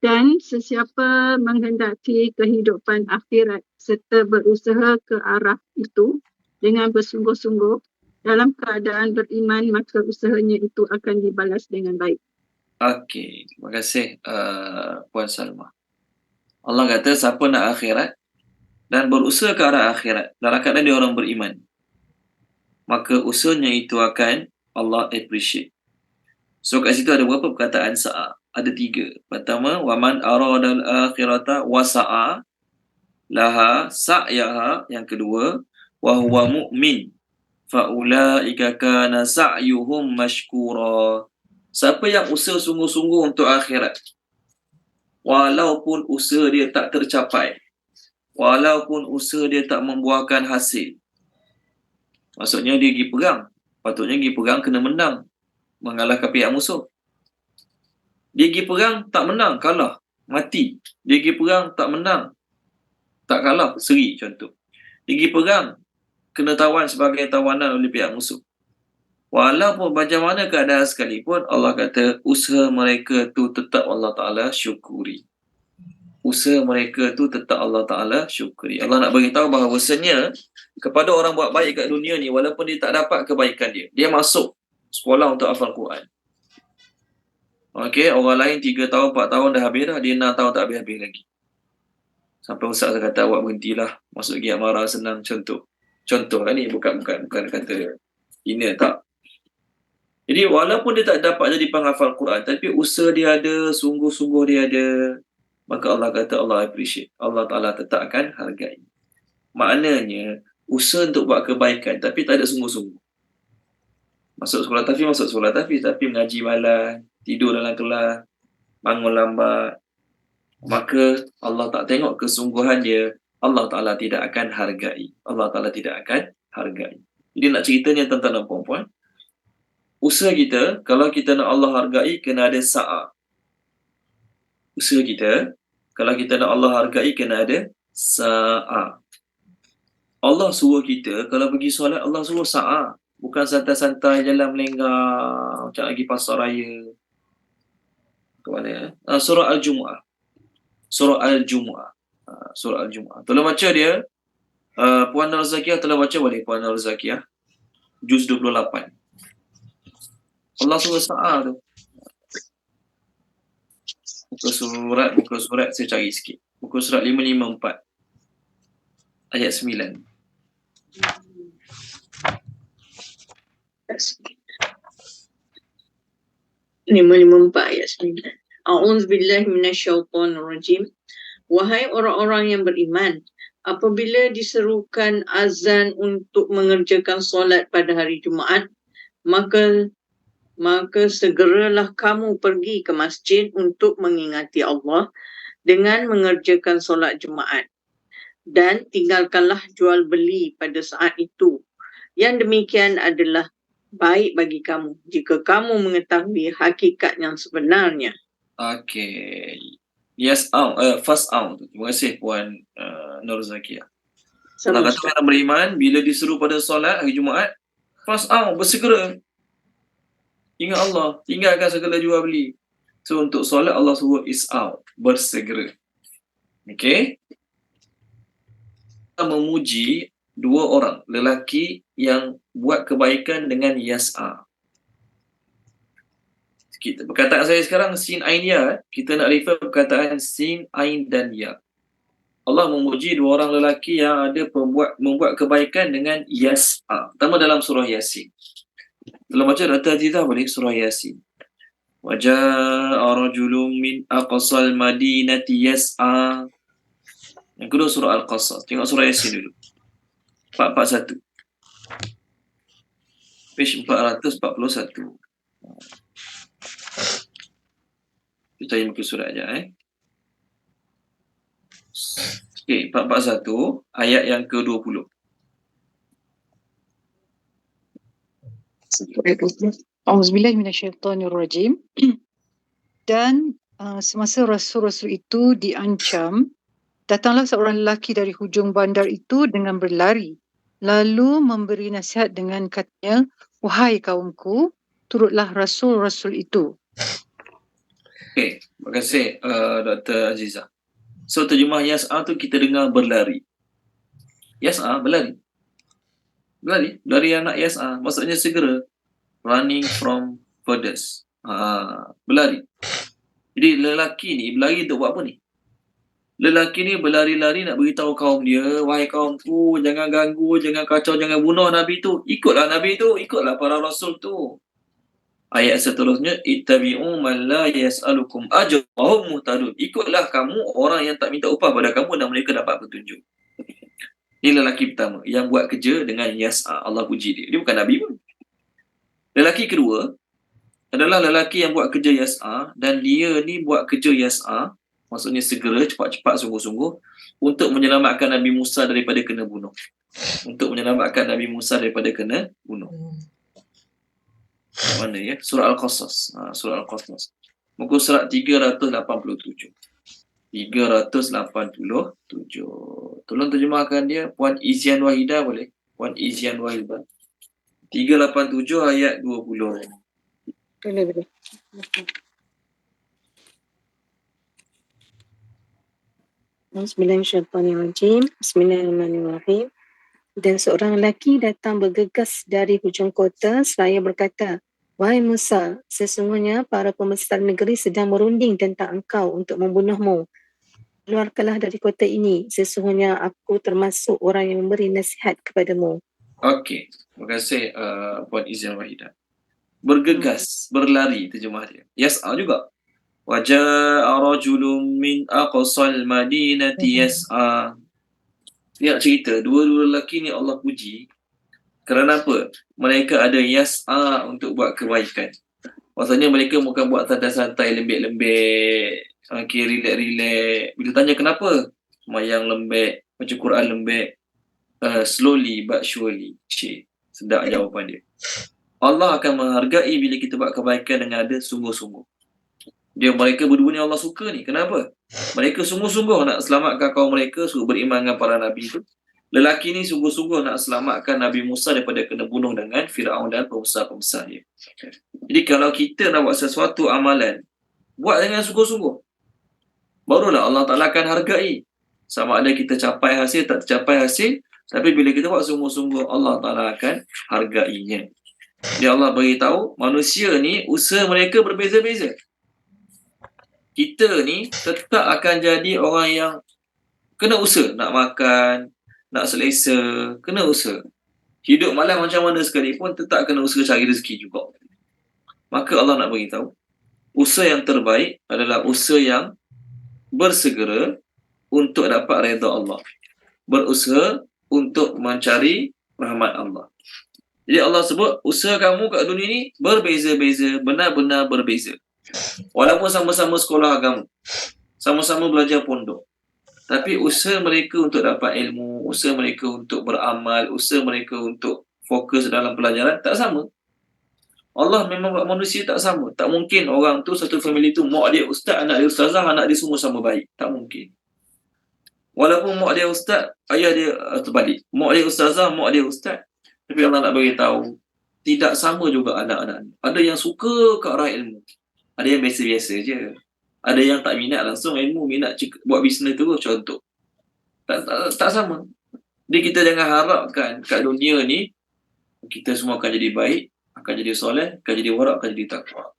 Dan sesiapa menghendaki kehidupan akhirat serta berusaha ke arah itu dengan bersungguh-sungguh dalam keadaan beriman, maka usahanya itu akan dibalas dengan baik. Okey, terima kasih Puan Salma. Allah kata siapa nak akhirat dan berusaha ke arah akhirat, dalam keadaan dia orang beriman, maka usahanya itu akan Allah appreciate. So kat situ ada berapa perkataan sa'a? Ada 3. Pertama, waman aradal akhirata wa sa'a laha sa'yaha. Yang kedua, wa huwa mu'min fa ulaika kana sa'yuhum mashkura. Siapa yang usaha sungguh-sungguh untuk akhirat, walaupun usaha dia tak tercapai, walaupun usaha dia tak membuahkan hasil, maksudnya dia pergi perang, patutnya pergi perang kena menang, mengalahkan pihak musuh. Dia pergi perang tak menang, kalah, mati. Dia pergi perang tak menang, tak kalah, seri contoh. Dia pergi perang kena tawan sebagai tawanan oleh pihak musuh. Walaupun macam mana keadaan sekalipun, Allah kata usaha mereka tu tetap Allah Ta'ala syukuri. Usaha mereka tu tetap Allah Ta'ala syukuri. Allah nak beritahu bahawasanya kepada orang buat baik kat dunia ni, walaupun dia tak dapat kebaikan dia masuk sekolah untuk hafal Quran. Okey, orang lain 3 tahun, 4 tahun dah habis dah, dia 6 tahun tak habis-habis lagi. Sampai ustaz kata awak berhentilah, masuk giat marah senang, contoh. Contoh lah ni, bukan kata ini tak. Jadi walaupun dia tak dapat jadi penghafal Quran, tapi usaha dia ada, sungguh-sungguh dia ada, maka Allah kata Allah appreciate. Allah Ta'ala tetap akan hargai. Maknanya, usaha untuk buat kebaikan, tapi tak ada sungguh-sungguh. Masuk sekolah tahfiz, tapi mengaji malam, tidur dalam kelas, bangun lambat, maka Allah tak tengok kesungguhan dia, Allah Ta'ala tidak akan hargai. Allah Ta'ala tidak akan hargai. Jadi nak ceritanya tuan-tuan dan puan-puan, usaha kita, kalau kita nak Allah hargai, kena ada sa'a. Usaha kita, kalau kita nak Allah hargai, kena ada sa'a. Allah suruh kita, kalau pergi solat, Allah suruh sa'a. Bukan santai-santai jalan melenggang, macam lagi pasar raya. Ke mana? Surah Al-Jumu'ah. Surah Al-Jumu'ah. Surah Al-Jumu'ah. Tolong baca dia. Puan Nur Zakiyah, tolong baca boleh Puan Nur Zakiyah. Juz 28. Allah suruh sa'a tu. Muka surat saya cari sikit. Muka surat 554. Ayat 9. Ayat 9. A'udzubillahi minasyaitonirrajim. Wahai orang-orang yang beriman, apabila diserukan azan untuk mengerjakan solat pada hari Jumaat, maka segeralah kamu pergi ke masjid untuk mengingati Allah dengan mengerjakan solat Jumaat. Dan tinggalkanlah jual beli pada saat itu. Yang demikian adalah baik bagi kamu jika kamu mengetahui hakikat yang sebenarnya. Okey. Yes, first out. Terima kasih Puan Nur Zakiyah. Allah kata orang beriman, bila disuruh pada solat hari Jumaat, first out, bersegera. Ingat Allah, tinggalkan segala jual beli. So untuk solat Allah suruh is out, bersegera. Okey. Kita memuji 2 orang lelaki yang buat kebaikan dengan yas'a. Perkataan saya sekarang sin ain ya, kita nak refer perkataan sin ain dan ya. Allah memuji 2 orang lelaki yang ada membuat kebaikan dengan yas'a. Pertama dalam surah Yasin. Dalam baca Dr. Azizah boleh surah Yasin. Wa jaa'a rajulun min aqsal madinati yas'a. Yang kedua surah Al-Qasas. Tengok surah Yasin dulu. 441. Page 441. Kita cari muka surat sekejap. Okey, 441 ayat yang ke-20. Auzubillahi minasyaitonirrajim. Dan semasa rasul-rasul itu diancam, datanglah seorang lelaki dari hujung bandar itu dengan berlari, lalu memberi nasihat dengan katanya, wahai kaumku, turutlah rasul-rasul itu. Okey, terima kasih Dr. Azizah. So terjemah yas'a tu kita dengar berlari. Yas'a, berlari. Berlari anak yas'a, maksudnya segera. Running from furthest. Berlari. Jadi lelaki ni berlari untuk buat apa ni? Lelaki ni berlari-lari nak beritahu kaum dia, wahai kaumku, jangan ganggu, jangan kacau, jangan bunuh Nabi tu. Ikutlah Nabi tu, ikutlah para rasul tu. Ayat seterusnya, ittabi'u man la yas'alukum ajra wa hum muhtadun. Ikutlah kamu orang yang tak minta upah pada kamu dan mereka dapat petunjuk. Ini lelaki pertama yang buat kerja dengan yas'a. Allah puji dia. Dia bukan Nabi pun. Lelaki kedua adalah lelaki yang buat kerja yas'a, dan dia ni buat kerja yas'a, maksudnya segera, cepat-cepat, sungguh-sungguh untuk menyelamatkan Nabi Musa daripada kena bunuh. Untuk menyelamatkan Nabi Musa daripada kena bunuh. Mana ya? Surah Al-Qasas. Surah Al-Qasas. Muka surat 387. 387. Tolong terjemahkan dia. Puan Izian Wahidah boleh? Puan Izian Wahidah. 387 ayat 20. Boleh. Bismillahirrahmanirrahim. Bismillahirrahmanirrahim. Dan seorang lelaki datang bergegas dari hujung kota seraya berkata, wahai Musa, sesungguhnya para pembesar negeri sedang merunding tentang engkau untuk membunuhmu. Keluarkanlah dari kota ini, sesungguhnya aku termasuk orang yang memberi nasihat kepadamu. Okey, terima kasih Puan Izian Wahidah. Bergegas, berlari terjemah dia. Yas'a juga. Waja'a rajulun min aqsal madinati yas'a. Dia nak cerita, dua-dua lelaki ni Allah puji. Kerana apa? Mereka ada yas'a untuk buat kebaikan. Maksudnya mereka bukan buat santai-santai, lembek-lembek, relax-relax. Bila tanya kenapa? Semayang lembek, baca Quran lembek. Slowly but surely. Sedap jawapan dia. Allah akan menghargai bila kita buat kebaikan dengan ada sungguh-sungguh. Mereka berdua ni Allah suka ni. Kenapa? Mereka sungguh-sungguh nak selamatkan kaum mereka, suruh beriman dengan para Nabi tu. Lelaki ni sungguh-sungguh nak selamatkan Nabi Musa daripada kena bunuh dengan Firaun dan pembesar-pembesar dia. Jadi kalau kita nak buat sesuatu amalan, buat dengan sungguh-sungguh, barulah Allah Ta'ala akan hargai. Sama ada kita capai hasil, tak tercapai hasil, tapi bila kita buat sungguh-sungguh, Allah Ta'ala akan hargainya. Dia Allah beritahu, manusia ni usaha mereka berbeza-beza. Kita ni tetap akan jadi orang yang kena usaha. Nak makan, nak selesa, kena usaha. Hidup malam macam mana sekalipun, tetap kena usaha cari rezeki juga. Maka Allah nak beritahu, usaha yang terbaik adalah usaha yang bersegera untuk dapat redha Allah. Berusaha untuk mencari rahmat Allah. Jadi Allah sebut, usaha kamu kat dunia ni berbeza-beza, benar-benar berbeza. Walaupun sama-sama sekolah agama, sama-sama belajar pondok, tapi usaha mereka untuk dapat ilmu, usaha mereka untuk beramal, usaha mereka untuk fokus dalam pelajaran tak sama. Allah memang buat manusia tak sama. Tak mungkin orang tu, satu family tu, mak dia ustaz, anak dia ustazah, anak dia semua sama baik. Tak mungkin. Walaupun mak dia ustaz, ayah dia terbalik. Mak dia ustazah, mak dia ustaz. Tapi Allah nak beritahu, tidak sama juga anak-anak. Ada yang suka ke arah ilmu. Ada yang biasa-biasa je. Ada yang tak minat langsung ilmu, minat buat bisnes tu contoh. Tak sama. Jadi kita jangan harapkan kat dunia ni, kita semua akan jadi baik, akan jadi soleh, akan jadi warak, akan jadi takwa.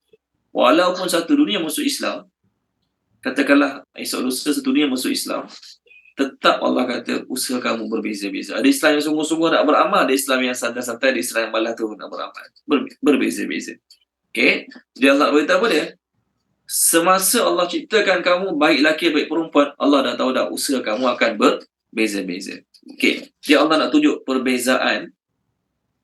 Walaupun satu dunia masuk Islam, katakanlah esok lusa satu dunia masuk Islam, tetap Allah kata usaha kamu berbeza-beza. Ada Islam yang sungguh-sungguh nak beramal, ada Islam yang santai-santai, ada Islam yang malah tu nak beramal. Berbeza-beza. Okey, dia Allah beritahu apa dia? Semasa Allah ciptakan kamu, baik lelaki, baik perempuan, Allah dah tahu dah usaha kamu akan berbeza-beza. Okey, dia Allah nak tunjuk perbezaan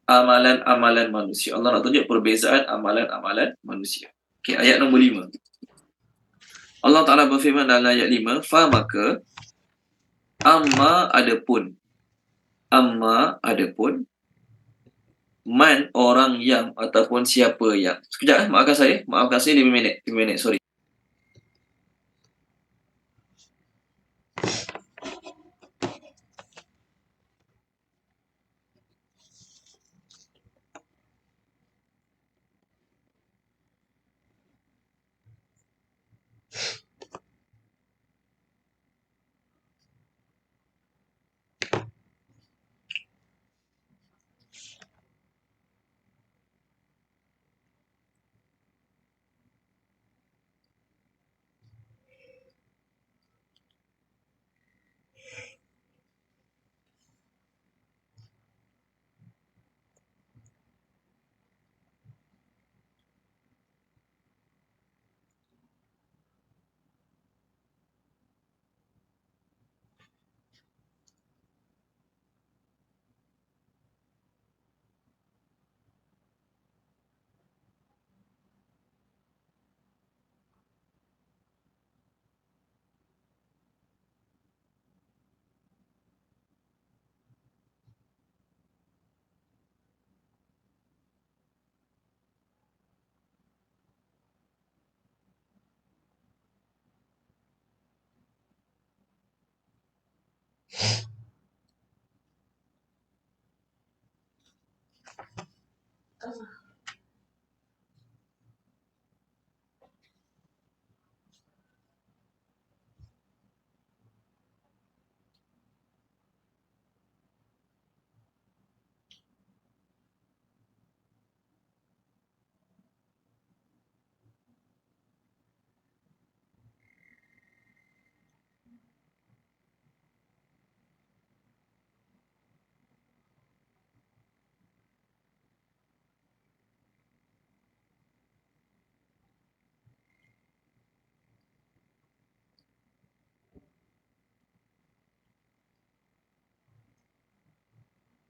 amalan-amalan manusia. Allah nak tunjuk perbezaan amalan-amalan manusia. Okey, ayat nombor 5. Allah Ta'ala berfirman dalam ayat 5, fa maka amma adapun man orang yang ataupun siapa yang. Sekejap, maafkan saya 5 minit, sorry.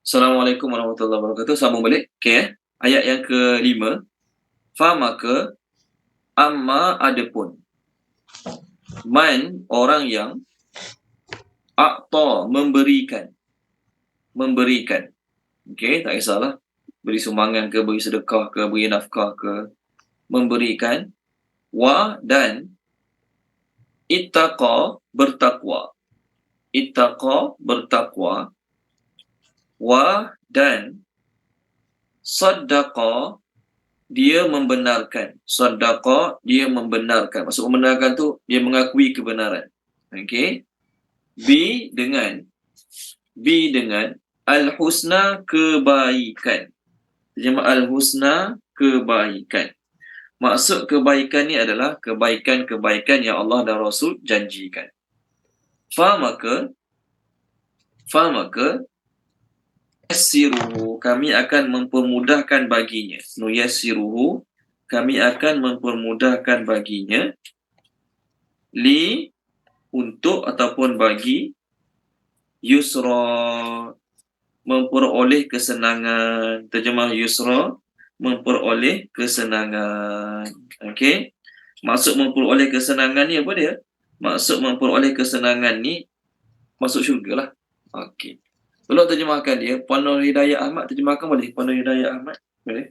Assalamualaikum warahmatullahi wabarakatuh. Sambung balik. Okey. Ayat yang ke-5. Fa maka, amma adapun. Man, orang yang a'ta, memberikan. Memberikan. Okey, tak kisahlah. Beri sumbangan ke, beri sedekah ke, beri nafkah ke. Memberikan. Wa dan ittaqa, bertakwa. Ittaqa, bertakwa. Wa dan saddaqa, dia membenarkan. Saddaqa, dia membenarkan. Maksud membenarkan tu, dia mengakui kebenaran. Okey. Bi dengan al-husna, kebaikan. Terjemah al-husna, kebaikan. Maksud kebaikan ni adalah kebaikan-kebaikan yang Allah dan Rasul janjikan. Fa maka yassiruhu, kami akan mempermudahkan baginya. Nuyassiruhu, kami akan mempermudahkan baginya. Li, untuk ataupun bagi. Yusra, memperoleh kesenangan. Terjemah yusra, memperoleh kesenangan. Okey. Maksud memperoleh kesenangan ni apa dia? Maksud memperoleh kesenangan ni masuk syurga lah. Okey. Tolong terjemahkan dia. Puan Nur Hidayah Ahmad, terjemahkan boleh? Puan Nur Hidayah Ahmad, boleh?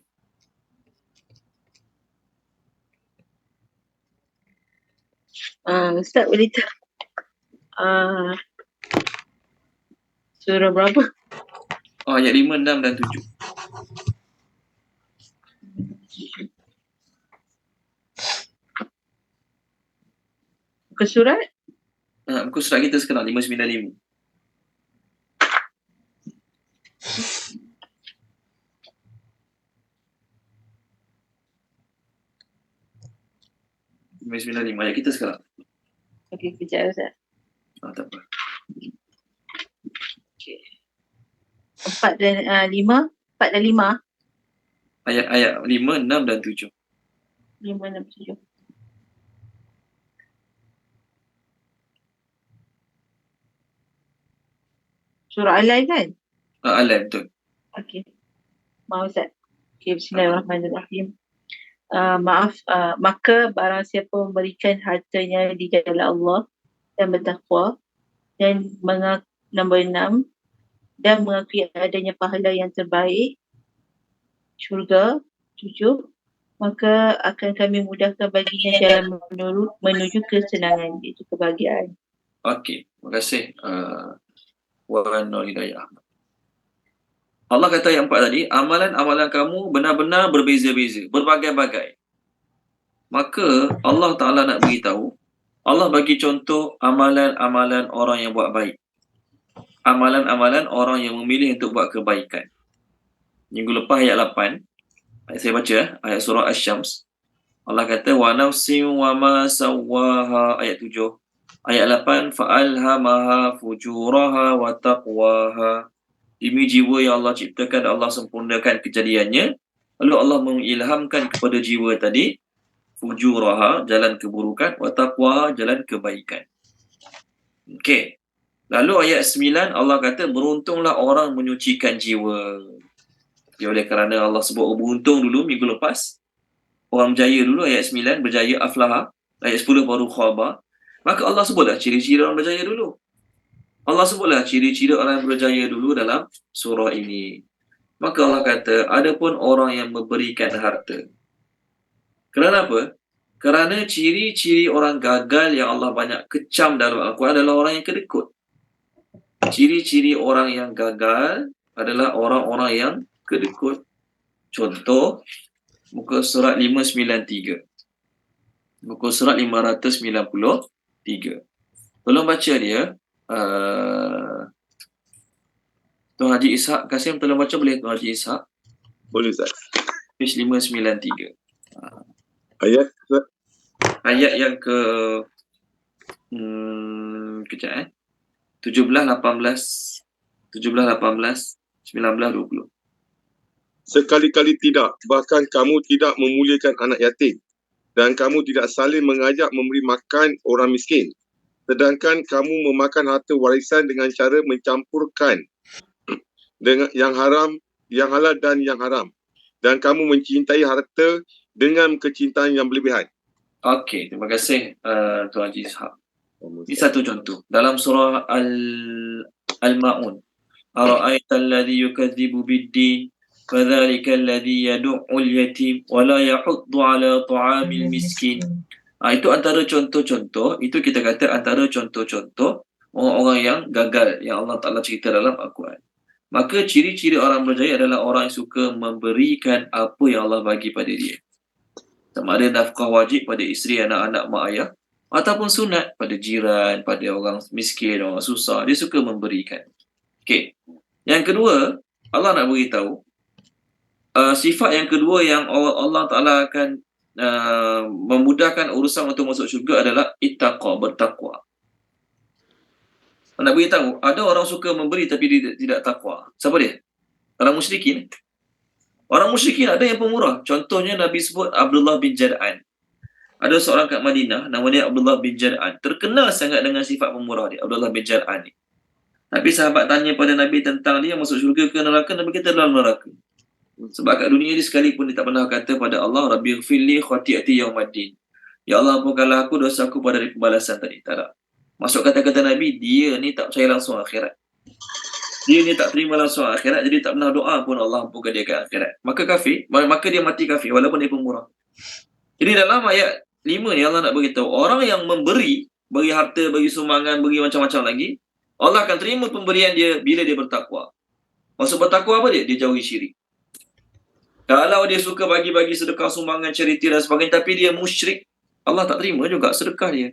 Ustaz boleh tak? Surah berapa? Ayat 5, 6 dan 7. Muka surat? Muka surat kita sekarang 595. Ayat kita sekarang. Okey, kejap Ustaz. Tak apa. Okay. 4 dan 5. 4 dan 5. Ayat 5, 6 dan 7. 5, 6, 7. Surah Al-Lail kan? Al-Lail, betul. Okey. Maaf Ustaz. Okey, bismillahirrahmanirrahim. Maka barang siapa memberikan hartanya di jalan Allah dan bertakwa dan nombor 6, dan mengakui adanya pahala yang terbaik, syurga, 7, maka akan kami mudahkan baginya jalan menuju kesenangan, iaitu kebahagiaan. Okey, terima kasih Puan Nur Hidayah Ahmad. Allah kata yang 4 tadi, amalan-amalan kamu benar-benar berbeza-beza, berbagai-bagai. Maka Allah Ta'ala nak beritahu, Allah bagi contoh amalan-amalan orang yang buat baik. Amalan-amalan orang yang memilih untuk buat kebaikan. Minggu lepas ayat 8, saya baca ayat surah Asy-Syams. Allah kata, wa nafsin wa ma sawwaha, ayat 7. Ayat 8, fa'alhamaha fujuraha wa taqwaha. Demi jiwa yang Allah ciptakan, Allah sempurnakan kejadiannya. Lalu Allah mengilhamkan kepada jiwa tadi, fujuraha, jalan keburukan, wa taqwaha, jalan kebaikan. Okey. Lalu ayat 9, Allah kata, beruntunglah orang menyucikan jiwa. Oleh kerana Allah sebut beruntung dulu minggu lepas, orang berjaya dulu, ayat 9, berjaya, aflaha. Ayat 10 baru khaba. Maka Allah sebutlah ciri-ciri orang berjaya dulu. Allah sebutlah ciri-ciri orang yang berjaya dulu dalam surah ini. Maka Allah kata, adapun orang yang memberikan harta. Kerana apa? Kerana ciri-ciri orang gagal yang Allah banyak kecam dalam Al-Quran adalah orang yang kedekut. Ciri-ciri orang yang gagal adalah orang-orang yang kedekut. Contoh, muka surat 593. Muka surat 593. Tolong baca dia. Tuan Haji Ishak, Kasim tolong baca boleh Tuan Haji Ishak? Boleh Ustaz. Page 593. Ayat Ayat yang ke kejap 17, 18, 19, 20. sekali-kali tidak, bahkan kamu tidak memuliakan anak yatim dan kamu tidak saling mengajak memberi makan orang miskin, sedangkan kamu memakan harta warisan dengan cara mencampurkan dengan yang haram, yang halal dan yang haram, dan kamu mencintai harta dengan kecintaan yang berlebihan. Okey, terima kasih Tuan Haji Ishak. Ini satu contoh dalam surah Al-Ma'un. Ara'aita alladhi yukadzibu bid-din fadzalika alladhi yad'ul yatim wa la yahuddu 'ala ta'amil miskin. Itu antara contoh-contoh, itu kita kata antara contoh-contoh orang-orang yang gagal yang Allah Taala cerita dalam Al-Quran. Maka ciri-ciri orang berjaya adalah orang yang suka memberikan apa yang Allah bagi pada dia. Sama ada nafkah wajib pada isteri, anak-anak, mak ayah, ataupun sunat pada jiran, pada orang miskin, orang susah. Dia suka memberikan. Okey. Yang kedua, Allah nak beritahu sifat yang kedua yang Allah Ta'ala akan memudahkan urusan untuk masuk syurga adalah ittaqa, bertakwa. Nak beritahu, ada orang suka memberi tapi dia tidak takwa. Siapa dia? Orang musyrikin. Orang musyrikin ada yang pemurah. Contohnya Nabi sebut Abdullah bin Jad'an. Ada seorang kat Madinah, nama dia Abdullah bin Jad'an. Terkenal sangat dengan sifat pemurah dia, Abdullah bin Jad'an ni. Nabi sahabat tanya pada Nabi tentang dia masuk syurga ke neraka, Nabi kata dalam neraka. Sebab kat dunia ni sekalipun dia tak pernah kata pada Allah, Rabbi ghfirli khati'ati yaumaddin. Ya Allah, ampunkanlah aku dosa aku pada hari pembalasan tadi. Tak ada. Masuk kata-kata Nabi, dia ni tak percaya langsung akhirat. Dia ni tak terima langsung akhirat, jadi tak pernah doa pun Allah ampunkan dia ke akhirat. Maka kafir, maka dia mati kafir walaupun dia pemurah. Jadi dalam ayat 5 ni Allah nak beritahu, orang yang memberi, bagi harta, bagi sumbangan, bagi macam-macam lagi, Allah akan terima pemberian dia bila dia bertakwa. Maksud bertakwa apa dia? Dia jauhi syirik. Kalau dia suka bagi-bagi sedekah, sumbangan, charity dan sebagainya, tapi dia musyrik, Allah tak terima juga sedekah dia.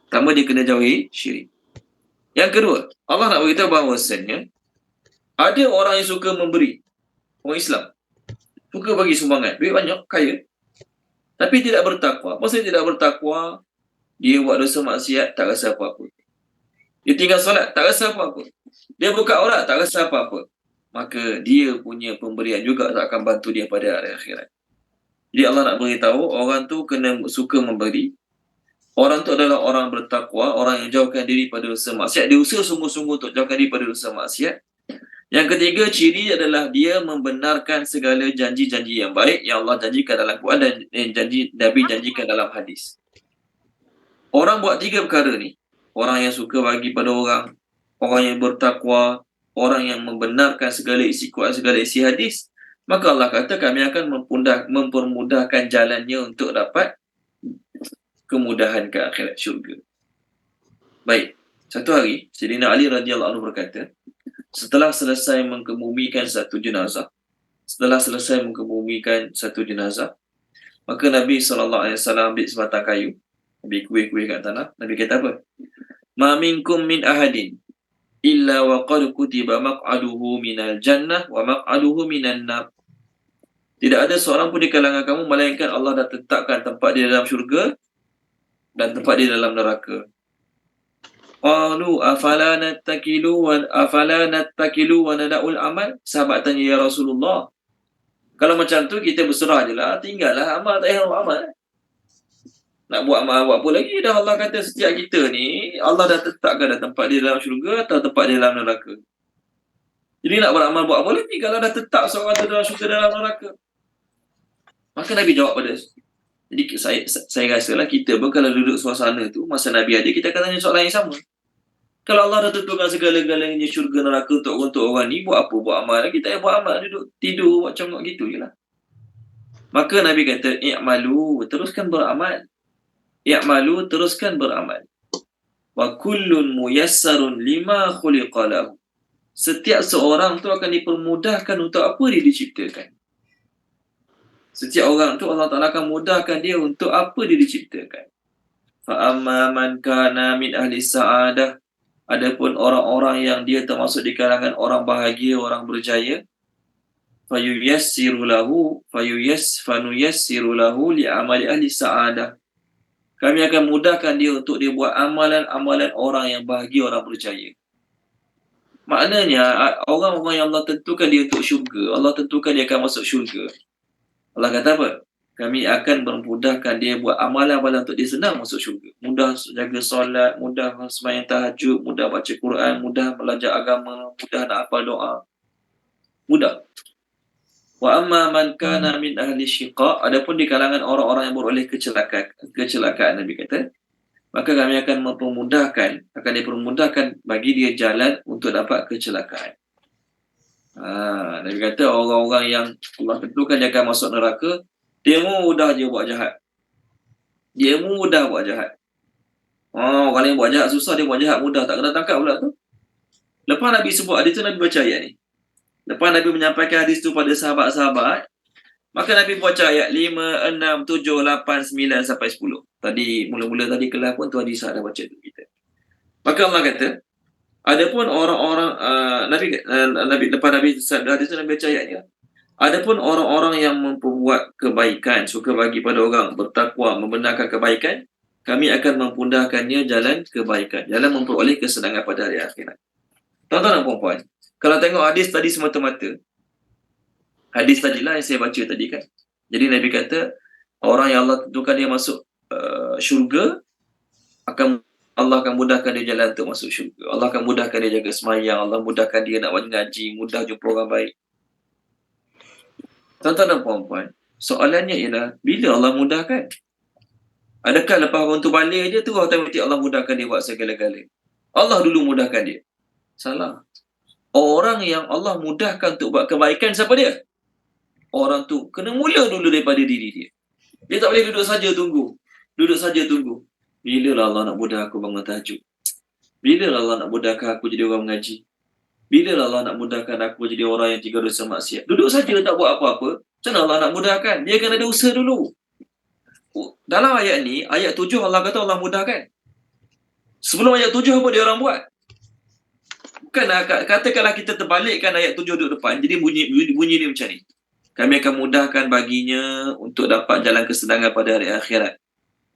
Pertama, dia kena jauhi syirik. Yang kedua, Allah nak beritahu bahawasanya ada orang yang suka memberi. Orang Islam suka bagi sumbangan, duit banyak, kaya, tapi tidak bertakwa. Maksudnya tidak bertakwa, dia buat dosa maksiat, tak rasa apa-apa. Dia tinggal solat, tak rasa apa-apa. Dia buka aurat, tak rasa apa-apa. Maka dia punya pemberian juga tak akan bantu dia pada hari akhirat. Jadi Allah nak beritahu, orang tu kena suka memberi. Orang tu adalah orang bertakwa, orang yang jauhkan diri pada dosa maksiat. Dia usaha sungguh-sungguh untuk jauhkan diri pada dosa maksiat. Yang ketiga, ciri adalah dia membenarkan segala janji-janji yang baik yang Allah janjikan dalam Quran dan janji Nabi janjikan dalam hadis. Orang buat tiga perkara ni, orang yang suka bagi pada orang yang bertakwa, orang yang membenarkan segala isi Quran, segala isi hadis, maka Allah kata kami akan mempermudahkan jalannya untuk dapat kemudahan ke akhirat syurga. Baik, satu hari Sayyidina Ali radhiyallahu anhu berkata, setelah selesai mengebumikan satu jenazah, maka Nabi SAW ambil sebatang kayu, ambil kuih-kuih kat tanah. Nabi kata apa? Ma minkum min ahadin illa wa qad kutiba maq'aduhu minal jannah wa maq'aduhu minan nar. Tidak ada seorang pun di kalangan kamu melainkan Allah dah tetapkan tempat dia dalam syurga dan tempat dia dalam neraka. Qalu afala nattakilu wa nada'ul amal. Sahabat tanya, ya Rasulullah, kalau macam tu kita berserah je lah, tinggallah amal, tak payah buat amal. Nak buat amal buat apa lagi? Dah Allah kata setiap kita ni Allah dah tetapkan dah tempat dia dalam syurga atau tempat dia dalam neraka. Jadi nak beramal buat apa lagi kalau dah tetap seorang tu dalam syurga, dalam neraka? Maka Nabi jawab pada, jadi saya rasalah kita pun kalau duduk suasana tu masa Nabi ada, kita akan tanya soalan yang sama. Kalau Allah dah tentukan segala-galanya syurga neraka untuk orang ni, buat apa buat amal lagi? Tak payah buat amal, duduk tidur macam gitu je lah. Maka Nabi kata, i'malu, teruskan beramal. wa kullun muyassarun lima khuliqa lahu. Setiap seorang tu akan dipermudahkan untuk apa dia diciptakan. Setiap orang tu Allah Ta'ala akan mudahkan dia untuk apa dia diciptakan. Fa amma man kana min ahli sa'adah, adapun orang-orang yang dia termasuk di kalangan orang bahagia, orang berjaya, fanuyassiru lahu li amali ahli sa'adah. Kami akan mudahkan dia untuk dia buat amalan-amalan orang yang bahagia, orang berjaya. Maknanya orang-orang yang Allah tentukan dia untuk syurga, Allah tentukan dia akan masuk syurga. Allah kata apa? Kami akan memudahkan dia buat amalan-amalan untuk dia senang masuk syurga. Mudah jaga solat, mudah sembahyang tahajud, mudah baca Quran, mudah belajar agama, mudah nak hafal doa. Mudah. Wa amma man kana min ahli syiqaq, adapun di kalangan orang-orang yang beroleh kecelakaan Nabi kata, maka kami akan dipermudahkan bagi dia jalan untuk dapat kecelakaan. Nabi kata orang-orang yang Allah tentukan dia akan masuk neraka, dia mudah je buat jahat. Orang yang buat jahat susah, dia buat jahat mudah, tak kena tangkap pula tu. Lepas Nabi sebut hadis tu, Nabi baca ayat ni. Lepas Nabi menyampaikan hadis tu pada sahabat-sahabat, maka Nabi baca ayat 5, 6, 7, 8, 9 sampai 10. Tadi mula-mula tadi kelas pun tu hadis dah baca tu kita. Maka Allah kata, adapun orang-orang Nabi lepas Nabi sabda hadis tu, Nabi baca ayat ni. Adapun orang-orang yang memperbuat kebaikan, suka bagi pada orang, bertakwa, membenarkan kebaikan, kami akan memudahkannya jalan kebaikan, jalan memperoleh kesenangan pada hari akhirat. Tuan-tuan dan puan-puan, kalau tengok hadis tadi semata-mata, hadis tadilah yang saya baca tadi kan. Jadi Nabi kata, orang yang Allah tentukan dia masuk syurga, Allah akan mudahkan dia jalan untuk masuk syurga. Allah akan mudahkan dia jaga semayang, Allah mudahkan dia nak ngaji, mudah jumpa orang baik. Tuan-tuan dan puan-puan, soalannya ialah, bila Allah mudahkan? Adakah lepas orang tu balik je tu automatik Allah mudahkan dia buat segala-gala? Allah dulu mudahkan dia. Salah. Orang yang Allah mudahkan untuk buat kebaikan, siapa dia? Orang tu kena mula dulu daripada diri dia. Dia tak boleh duduk saja tunggu. Bila lah Allah nak mudah aku bangun tahajud? Bila lah Allah nak mudahkan aku jadi orang mengaji? Bila lah Allah nak mudahkan aku jadi orang yang tiga dosa maksiat? Duduk saja tak buat apa-apa. Macam mana Allah nak mudahkan? Dia kena ada usaha dulu. Dalam ayat ni, ayat 7 Allah kata Allah mudahkan. Sebelum ayat 7 apa dia orang buat? Bukan katakanlah kita terbalikkan ayat 7 duduk depan. Jadi bunyi dia macam ni. Kami akan mudahkan baginya untuk dapat jalan kesenangan pada hari akhirat.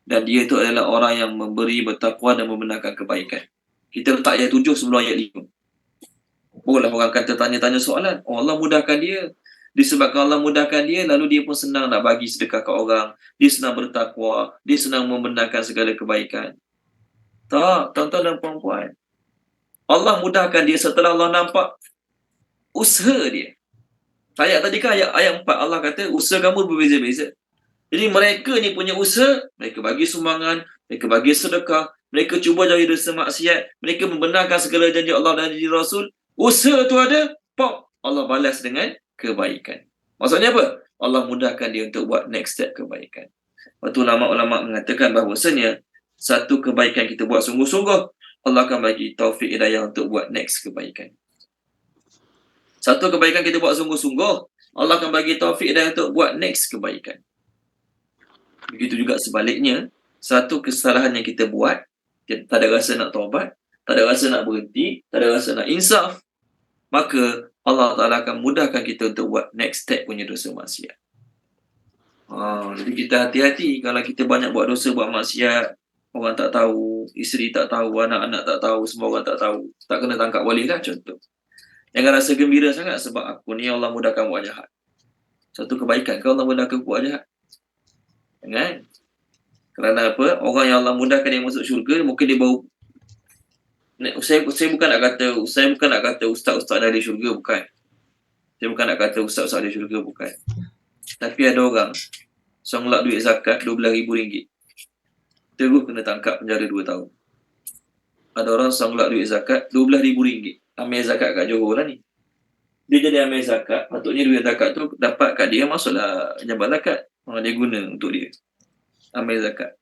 Dan dia itu adalah orang yang memberi, bertakwa dan membenarkan kebaikan. Kita letak ayat 7 sebelum ayat 5. Boleh orang kata tanya-tanya soalan. Oh, Allah mudahkan dia. Disebabkan Allah mudahkan dia, lalu dia pun senang nak bagi sedekah ke orang. Dia senang bertakwa. Dia senang membenarkan segala kebaikan. Tak, tuan-tuan dan puan-puan. Allah mudahkan dia setelah Allah nampak usaha dia. Ayat tadi kan ayat 4 Allah kata usaha kamu berbeza-beza. Jadi mereka ni punya usaha, mereka bagi sumbangan, mereka bagi sedekah, mereka cuba jauhi dosa maksiat, mereka membenarkan segala janji Allah dan janji Rasul. Usaha tu ada, pop, Allah balas dengan kebaikan. Maksudnya apa? Allah mudahkan dia untuk buat next step kebaikan. Lepas tu ulama-ulama mengatakan bahawasanya satu kebaikan kita buat sungguh-sungguh, Allah akan bagi taufik hidayah untuk buat next kebaikan. Satu kebaikan kita buat sungguh-sungguh, Allah akan bagi taufik hidayah untuk buat next kebaikan. Begitu juga sebaliknya, satu kesalahan yang kita buat, kita tak ada rasa nak taubat, tak ada rasa nak berhenti, tak ada rasa nak insaf, maka Allah Ta'ala akan mudahkan kita untuk buat next step punya dosa maksiat. Jadi kita hati-hati kalau kita banyak buat dosa, buat maksiat, orang tak tahu, isteri tak tahu, anak-anak tak tahu, semua orang tak tahu, tak kena tangkap wali lah contoh. Jangan rasa gembira sangat sebab aku ni Allah mudahkan buat jahat. Satu kebaikan kalau Allah mudahkan buat jahat. Jangan. Kerana apa? Orang yang Allah mudahkan dia masuk syurga, mungkin dia baru saya bukan nak kata ustaz-ustaz dari syurga, bukan. Saya bukan nak kata ustaz-ustaz dari syurga, bukan. Tapi ada orang songlak duit zakat RM12,000. Terus kena tangkap penjara 2 tahun. Ada orang songlak duit zakat RM12,000. Ambil zakat kat Johor lah ni. Dia jadi ambil zakat, patutnya duit zakat tu dapat kat dia, masuklah jabat zakat. Dia guna untuk dia ambil zakat.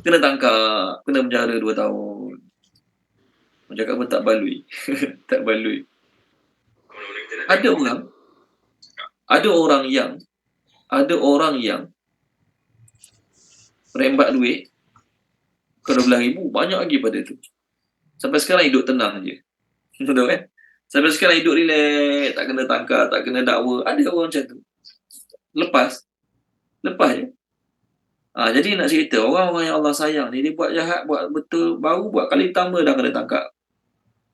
Kena tangkap, kena penjara 2 tahun. Orang cakap apa tak balui. Tak balui. Ada orang yang rembat duit ke 12,000 banyak lagi pada tu. Sampai sekarang hidup tenang je. Betul kan? Sampai sekarang hidup relax, tak kena tangkap, tak kena dakwa. Ada orang macam tu. Lepas je. Jadi nak cerita, orang-orang yang Allah sayang ni, dia buat jahat, buat betul, baru buat kali pertama dah kena tangkap.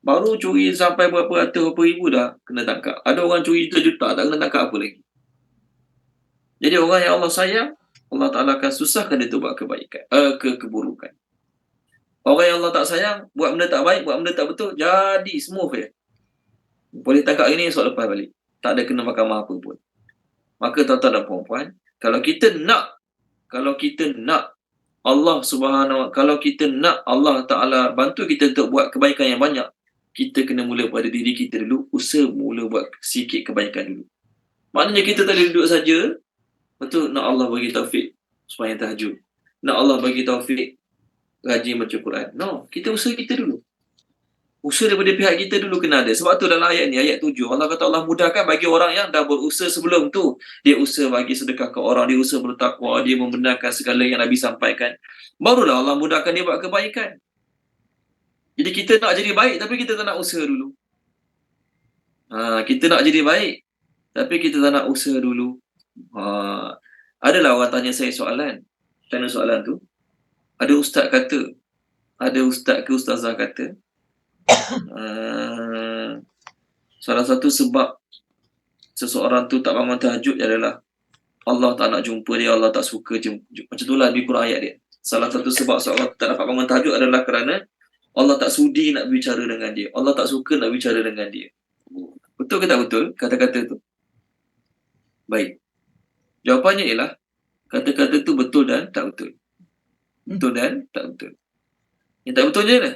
Baru curi sampai berapa ratus, berapa ribu dah kena tangkap. Ada orang curi juta-juta, tak kena tangkap apa lagi. Jadi orang yang Allah sayang, Allah Ta'ala akan susahkan dia tu buat kebaikan, keburukan. Orang yang Allah tak sayang, buat benda tak baik, buat benda tak betul, jadi semua fail. Boleh tangkap ini, esok lepas balik. Tak ada kena mahkamah apa pun. Maka tuan-tuan dan puan-puan, kalau kita nak Allah Subhanahu, kalau kita nak Allah Ta'ala bantu kita untuk buat kebaikan yang banyak, kita kena mula pada diri kita dulu, usaha mula buat sikit kebaikan dulu. Maknanya kita tak boleh duduk saja, betul, nak Allah bagi taufik supaya tahajud, nak Allah bagi taufik rajin baca Quran. No, kita usaha kita dulu. Usaha daripada pihak kita dulu kena ada. Sebab tu dalam ayat ni, ayat 7, Allah kata Allah mudahkan bagi orang yang dah berusaha sebelum tu. Dia usaha bagi sedekah ke orang, dia usaha bertakwa, dia membenarkan segala yang Nabi sampaikan. Barulah Allah mudahkan dia buat kebaikan. Jadi kita nak jadi baik, tapi kita tak nak usaha dulu. Kita nak jadi baik, tapi kita tak nak usaha dulu. Adalah orang tanya saya soalan. Tanya soalan tu. Ada ustaz ke ustazah kata, salah satu sebab seseorang tu tak bangun tahajud adalah Allah tak nak jumpa dia, Allah tak suka macam itulah di Quran ayat dia. Salah satu sebab seorang tak dapat bangun tahajud adalah kerana Allah tak sudi nak bicara dengan dia, Allah tak suka nak bicara dengan dia. Betul ke tak betul kata-kata tu? Baik, jawapannya ialah kata-kata tu betul dan tak betul. Betul dan tak betul. Yang tak betul je lah.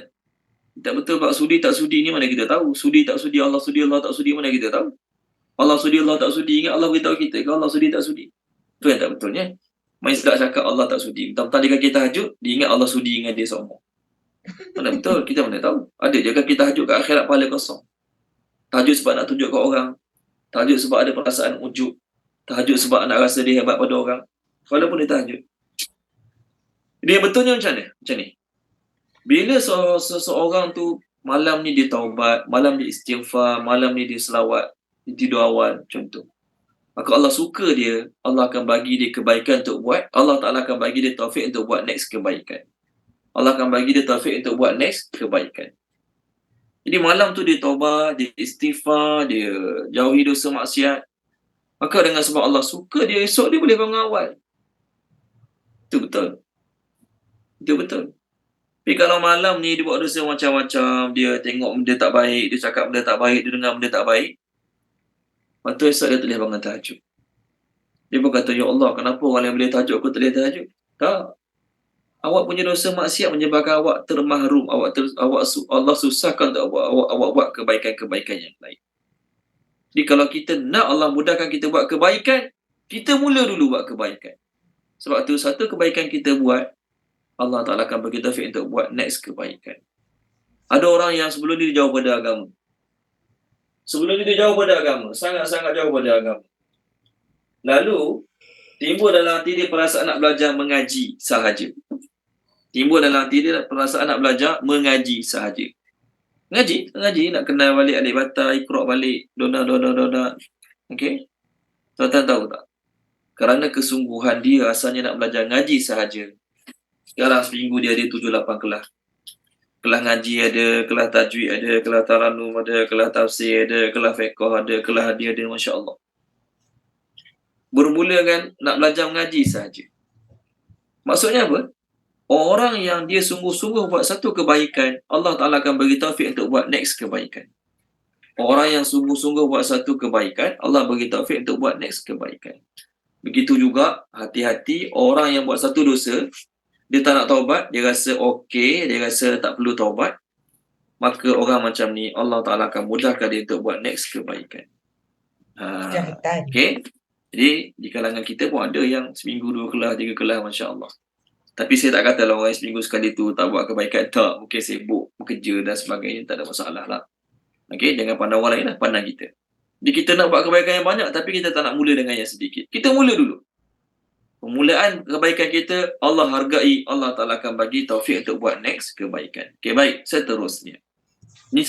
Tak betul bab sudi tak sudi ni mana kita tahu. Sudi tak sudi, Allah sudi, Allah tak sudi, mana kita tahu. Allah sudi, Allah tak sudi, ingat Allah beritahu kita ke Allah sudi tak sudi. Itu yang tak betulnya. Main sedap cakap Allah tak sudi. Tentang dia kaki tahajud, dia ingat Allah sudi dengan dia seumur. Mana betul? Kita mana tahu. Ada je kaki tahajud kat akhirat pahala kosong. Tahajud sebab nak tunjuk kat orang. Tahajud sebab ada perasaan ujub. Tahajud sebab nak rasa dia hebat pada orang. Walaupun dia tahajud. Dia betulnya macam mana? Macam ni. Bila seseorang tu malam ni dia taubat, malam ni istighfar, malam ni dia selawat, dia tidur awal, contoh. Maka Allah suka dia, Allah akan bagi dia kebaikan untuk buat, Allah Ta'ala akan bagi dia taufik untuk buat next kebaikan. Allah akan bagi dia taufik untuk buat next kebaikan. Jadi malam tu dia taubat, dia istighfar, dia jauhi dosa maksiat. Maka dengan sebab Allah suka dia, esok dia boleh bangun awal. Itu betul. Itu betul. Tapi kalau malam ni dia buat dosa macam-macam, dia tengok benda tak baik, dia cakap benda tak baik, dia dengar benda tak baik, lepas tu esok dia tak boleh bangun tahajud. Dia pun kata, ya Allah, kenapa orang yang boleh tahajud, aku tak boleh tahajud? Tak. Awak punya dosa maksiat menyebabkan awak termahrum, Allah susahkan untuk awak buat kebaikan-kebaikan yang lain. Jadi kalau kita nak Allah mudahkan kita buat kebaikan, kita mula dulu buat kebaikan. Sebab tu satu kebaikan kita buat, Allah Ta'ala akan bagi taufik untuk buat next kebaikan. Ada orang yang sebelum ni dia jauh pada agama. Sebelum ni dia jauh pada agama. Sangat-sangat jauh pada agama. Lalu, timbul dalam hati dia perasaan nak belajar mengaji sahaja. Timbul dalam hati dia perasaan nak belajar mengaji sahaja. Ngaji, nak kenal balik alif bata, iqra' balik, dona. Okey? Tuan-tuan tahu tak? Kerana kesungguhan dia asalnya nak belajar ngaji sahaja. Sekarang seminggu dia ada 7-8 kelas. Kelas ngaji ada, kelas tajwid ada, kelas taranum ada, kelas tafsir ada, kelas fiqh ada, kelas hadis ada, Masya Allah. Bermula kan nak belajar mengaji sahaja. Maksudnya apa? Orang yang dia sungguh-sungguh buat satu kebaikan, Allah Ta'ala akan bagi taufik untuk buat next kebaikan. Orang yang sungguh-sungguh buat satu kebaikan, Allah bagi taufik untuk buat next kebaikan. Begitu juga, hati-hati orang yang buat satu dosa, dia tak nak taubat, dia rasa okey, dia rasa tak perlu taubat, maka orang macam ni Allah Ta'ala akan mudahkan dia untuk buat next kebaikan. Okey. Jadi di kalangan kita pun ada yang seminggu 2 kelas, 3 kelas, Masya Allah. Tapi saya tak kata lah orang seminggu sekali tu tak buat kebaikan, tak. Mungkin sibuk, bekerja dan sebagainya, tak ada masalah lah. Okey, jangan pandang orang lain lah, pandang kita. Jadi kita nak buat kebaikan yang banyak, tapi kita tak nak mula dengan yang sedikit. Kita mula dulu. Permulaan kebaikan kita, Allah hargai, Allah Ta'ala akan bagi taufik untuk buat next kebaikan. Okey, baik. Seterusnya. Ni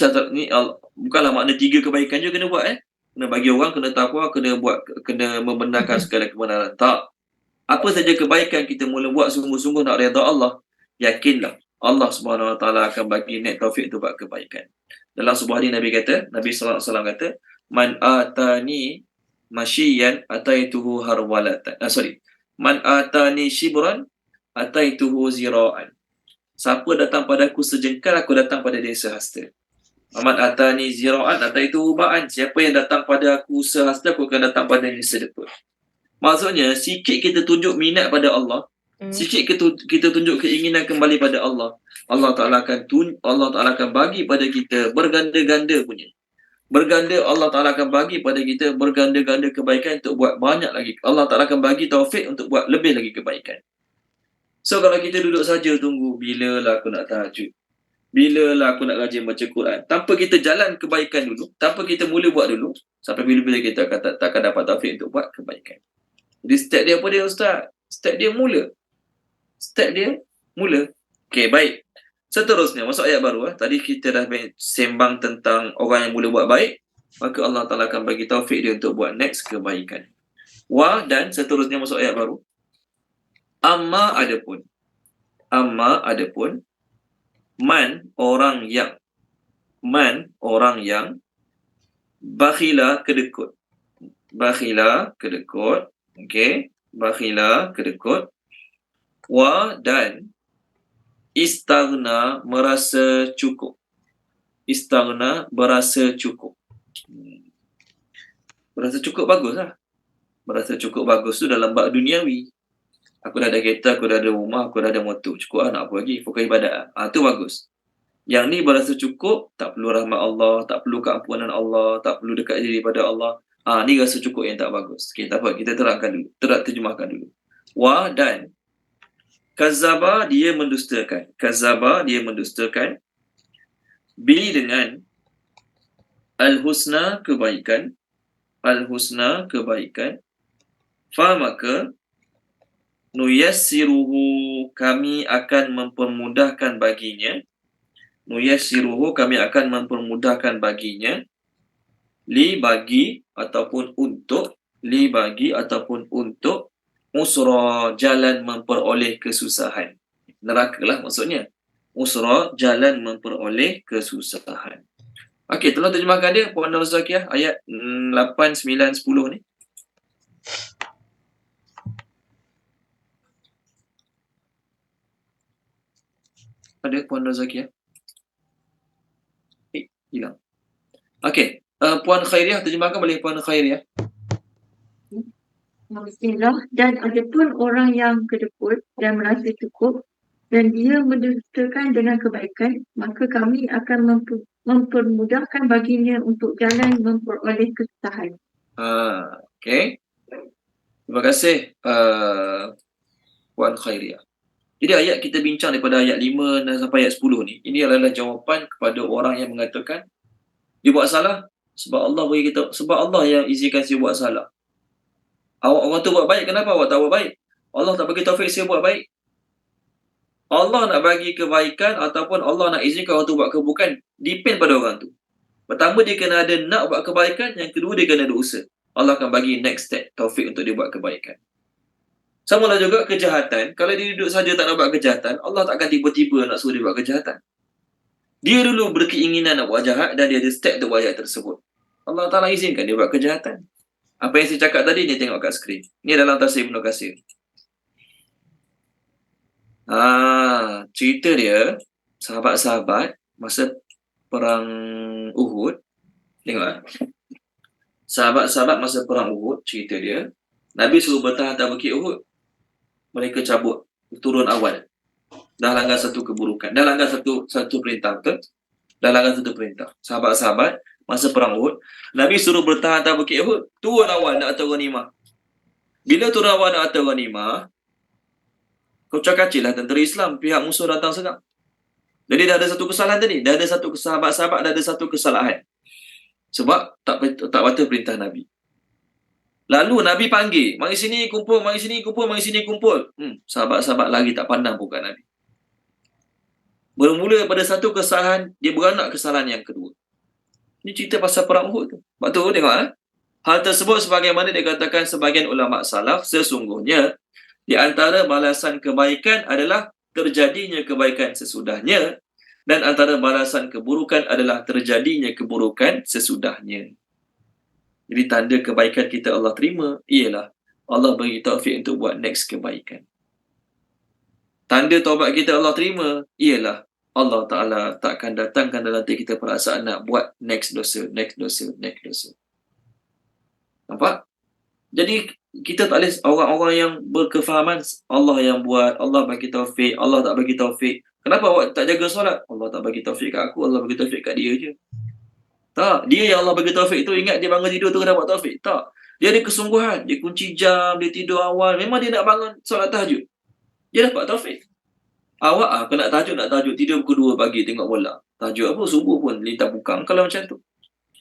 bukanlah makna 3 kebaikan je kena buat Kena bagi orang, kena takwa, kena membenarkan segala kebenaran. Tak. Apa saja kebaikan kita mula buat sungguh-sungguh nak redha Allah, yakinlah Allah Subhanahu Wa Taala akan bagi net taufik untuk buat kebaikan. Dalam sebuah hadis Nabi sallallahu alaihi wasallam kata, man atani masyiyan ataituhu harwalatan. Man atani shibran ataituhu zira'an. Siapa datang padaku sejengkal, aku datang pada dia sehasta. Man atani zira'an ataituhu ba'an. Siapa yang datang pada aku sehasta, aku akan datang pada dia sedeput. Maksudnya, sikit kita tunjuk minat pada Allah, sikit kita tunjuk keinginan kembali pada Allah, Allah Ta'ala akan bagi pada kita berganda-ganda punya. Berganda, Allah Ta'ala akan bagi pada kita berganda-ganda kebaikan untuk buat banyak lagi. Allah Ta'ala akan bagi taufik untuk buat lebih lagi kebaikan. So, kalau kita duduk saja tunggu, bilalah aku nak tahajud, bilalah aku nak rajin baca Quran, tanpa kita jalan kebaikan dulu, tanpa kita mula buat dulu, sampai bila-bila kita takkan dapat taufik untuk buat kebaikan. Jadi step dia apa dia, Ustaz? Step dia mula. Okey, baik. Seterusnya, masuk ayat baru. Tadi kita dah sembang tentang orang yang mula buat baik, maka Allah Ta'ala akan bagi taufik dia untuk buat next kebaikan. Dan seterusnya masuk ayat baru. Amma adapun man orang yang bakhila kedekut. Okey, bakhila kedekut. Dan istaghna berasa cukup. Berasa cukup baguslah. Berasa cukup bagus tu dalam bab duniawi. Aku dah ada kereta, aku dah ada rumah, aku dah ada motor. Cukup nak apa lagi? Fokus ibadat. Tu bagus. Yang ni berasa cukup, tak perlu rahmat Allah, tak perlu keampunan Allah, tak perlu dekat diri pada Allah. Ni rasa cukup yang tak bagus. Okay, tak apa, kita terjemahkan dulu. Dan kazaba dia mendustakan. Bi dengan al-husna kebaikan. Fa maka nuyassiruhu kami akan mempermudahkan baginya. Li bagi ataupun untuk usra jalan memperoleh kesusahan. Neraka lah maksudnya. Usra jalan memperoleh kesusahan. Okey, tolong terjemahkan dia Puan Nur Zakiah ayat 8, 9, 10 ni. Ada Puan Nur Zakiah? Hilang. Okey. Puan Khairiah, terjemahkan boleh Puan Khairiah. Bismillah. Dan adapun orang yang kedekut dan merasa cukup dan dia mendustakan dengan kebaikan, maka kami akan mempermudahkan baginya untuk jalan memperoleh kesusahan. Okey. Terima kasih Puan Khairiah. Jadi ayat kita bincang daripada ayat 5 dan sampai ayat 10 ni, ini adalah jawapan kepada orang yang mengatakan dia buat salah sebab Allah bagi kita, sebab Allah yang izinkan saya buat salah. Orang tu buat baik, kenapa awak tak buat baik? Allah tak bagi taufik saya buat baik. Allah nak bagi kebaikan ataupun Allah nak izinkan orang tu buat keburukan, depend pada orang tu. Pertama, dia kena ada nak buat kebaikan. Yang kedua, dia kena ada usaha. Allah akan bagi next step, taufik untuk dia buat kebaikan. Sama lah juga kejahatan. Kalau dia duduk saja tak nak buat kejahatan, Allah tak akan tiba-tiba nak suruh dia buat kejahatan. Dia dulu berkeinginan nak buat jahat dan dia ada step untuk buat jahat tersebut. Allah Ta'ala izinkan dia buat kejahatan. Apa yang saya cakap tadi, ni tengok kat skrin. Ni dalam tafsir Ibnu Katsir. Cerita dia, sahabat-sahabat masa perang Uhud. Tengok sahabat-sahabat masa perang Uhud, cerita dia. Nabi suruh bertahan atas Bukit Uhud. Mereka cabut, turun awal. Dah langgar satu keburukan. Dah langgar satu perintah, betul? Dah langgar satu perintah. Sahabat-sahabat masa perang Uhud, Nabi suruh bertahan atas Bukit Uhud, turun awal nak atur ghanimah. Bila turun awal nak atur ghanimah, Kocak-kacir lah tentera Islam, pihak musuh datang serang. Jadi dah ada satu kesalahan tadi, dah ada satu sahabat-sahabat, dah ada satu kesalahan. Sebab tak patuh perintah Nabi. Lalu Nabi panggil, mari sini kumpul, mari sini kumpul, mari sini kumpul. Sahabat-sahabat lagi tak pandang pun kat Nabi. Bermula pada satu kesalahan, dia beranak kesalahan yang kedua. Ini cerita pasal perang Uhud tu. Sebab tu tengok hal tersebut sebagaimana dikatakan sebagian ulama salaf, sesungguhnya di antara balasan kebaikan adalah terjadinya kebaikan sesudahnya, dan antara balasan keburukan adalah terjadinya keburukan sesudahnya. Jadi tanda kebaikan kita Allah terima ialah Allah bagi taufik untuk buat next kebaikan. Tanda taubat kita Allah terima ialah Allah Ta'ala takkan datangkan dalam hati kita perasaan nak buat next dosa. Nampak? Jadi kita tak boleh, orang-orang yang berkefahaman Allah yang buat, Allah bagi taufik, Allah tak bagi taufik. Kenapa awak tak jaga solat? Allah tak bagi taufik kat aku, Allah bagi taufik kat dia je. Tak, dia yang Allah bagi taufik tu ingat dia bangun tidur tu dapat taufik. Tak. Dia ada kesungguhan, dia kunci jam, dia tidur awal, memang dia nak bangun solat tahajud. Dia dapat taufik. Awak nak tahajud, tidur pukul 2 pagi tengok bola. Tahajud apa, subuh pun lintah bukang kalau macam tu.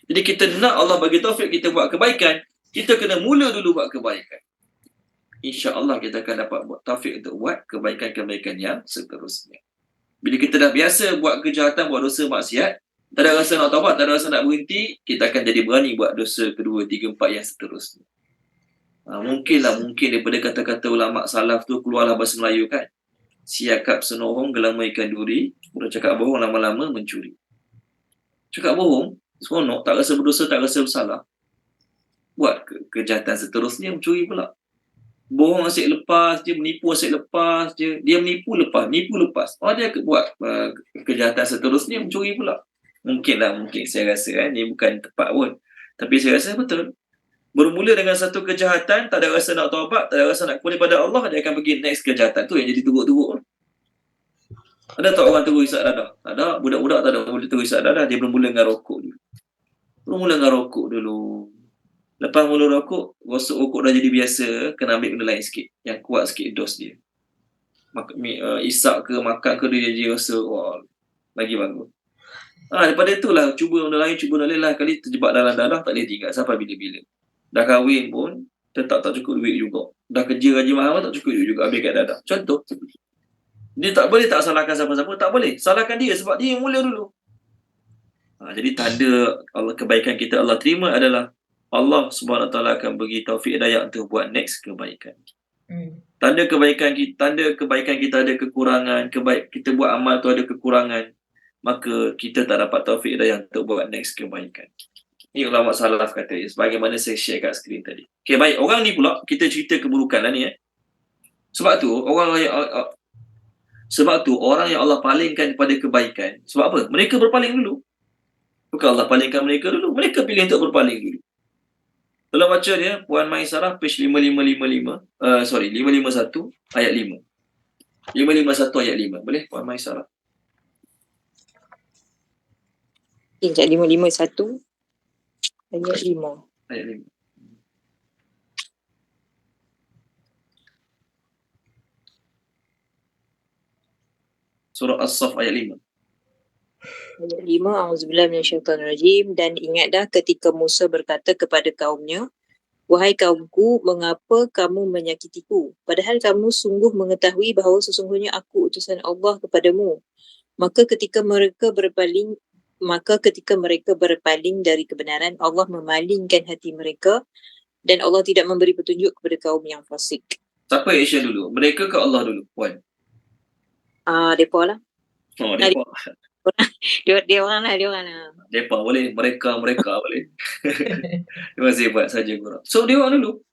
Jadi kita nak Allah bagi taufik kita buat kebaikan, kita kena mula dulu buat kebaikan. InsyaAllah kita akan dapat buat taufik untuk buat kebaikan-kebaikan yang seterusnya. Bila kita dah biasa buat kejahatan, buat dosa maksiat, tak ada rasa nak taubat, tak ada rasa nak berhenti, kita akan jadi berani buat dosa kedua, tiga, empat yang seterusnya. Mungkin daripada kata-kata ulama salaf tu keluarlah bahasa Melayu kan. Siakap senohong gelamaikan duri, udah cakap bohong lama-lama mencuri. Cakap bohong, seronok, tak rasa berdosa, tak rasa bersalah. Buat kejahatan seterusnya, mencuri pula. Bohong asyik lepas je, menipu asyik lepas je. Dia menipu lepas. Dia buat kejahatan seterusnya, mencuri pula. Mungkin saya rasa ni bukan tepat pun. Tapi saya rasa betul. Bermula dengan satu kejahatan, tak ada rasa nak taubat, tak ada rasa nak kembali pada Allah, dia akan pergi next kejahatan tu yang jadi teruk-teruk. Ada tak orang terus isap dadah? Tak ada. Budak-budak tak ada boleh terus isap dadah. Dia bermula dengan rokok dulu. Lepas mula rokok, gosok rokok dah jadi biasa, kena ambil benda lain sikit. Yang kuat sikit dos dia. Isap ke, makan ke, dia jadi rasa, lagi bagus. Daripada itulah, cuba benda lain lah. Kali terjebak dalam dadah, tak boleh tinggal sampai bila-bila. Dah kahwin pun, tetap tak cukup duit juga. Dah kerja gaji mahal tak cukup duit juga, habis kat dadah. Contoh. Dia tak boleh tak salahkan siapa-siapa, tak boleh. Salahkan dia sebab dia yang mula dulu. Jadi tanda kebaikan kita Allah terima adalah Allah SWT akan bagi taufik hidayah untuk buat next kebaikan. Tanda kebaikan kita ada kekurangan, kita buat amal tu ada kekurangan, maka kita tak dapat taufik hidayah untuk buat next kebaikan. Ini ulama salaf kata, sebagaimana saya share kat skrin tadi. Okay, baik. Orang ni pula, kita cerita keburukan lah ni. Sebab tu, orang yang Allah palingkan kepada kebaikan, sebab apa? Mereka berpaling dulu. Bukan Allah palingkan mereka dulu. Mereka pilih untuk berpaling dulu. Kalau baca dia, Puan Maisarah, page 551, ayat 5. 551 ayat 5. Boleh, Puan Maisarah? Sekejap, 551 ayat 5. Ayat 5. Surah As-Saff ayat 5. Ayat 5, A'udzubillah minasyaitanirrajim. Dan ingatlah ketika Musa berkata kepada kaumnya, wahai kaumku, mengapa kamu menyakitiku? Padahal kamu sungguh mengetahui bahawa sesungguhnya aku utusan Allah kepadamu. Maka ketika mereka berpaling dari kebenaran, Allah memalingkan hati mereka dan Allah tidak memberi petunjuk kepada kaum yang fasik. Siapa action dulu? Mereka ke Allah dulu, Puan? Depa lah. Depa. Dia orang lah. Depa boleh, mereka boleh. Terima kasih buat saja korang. So dia orang dulu.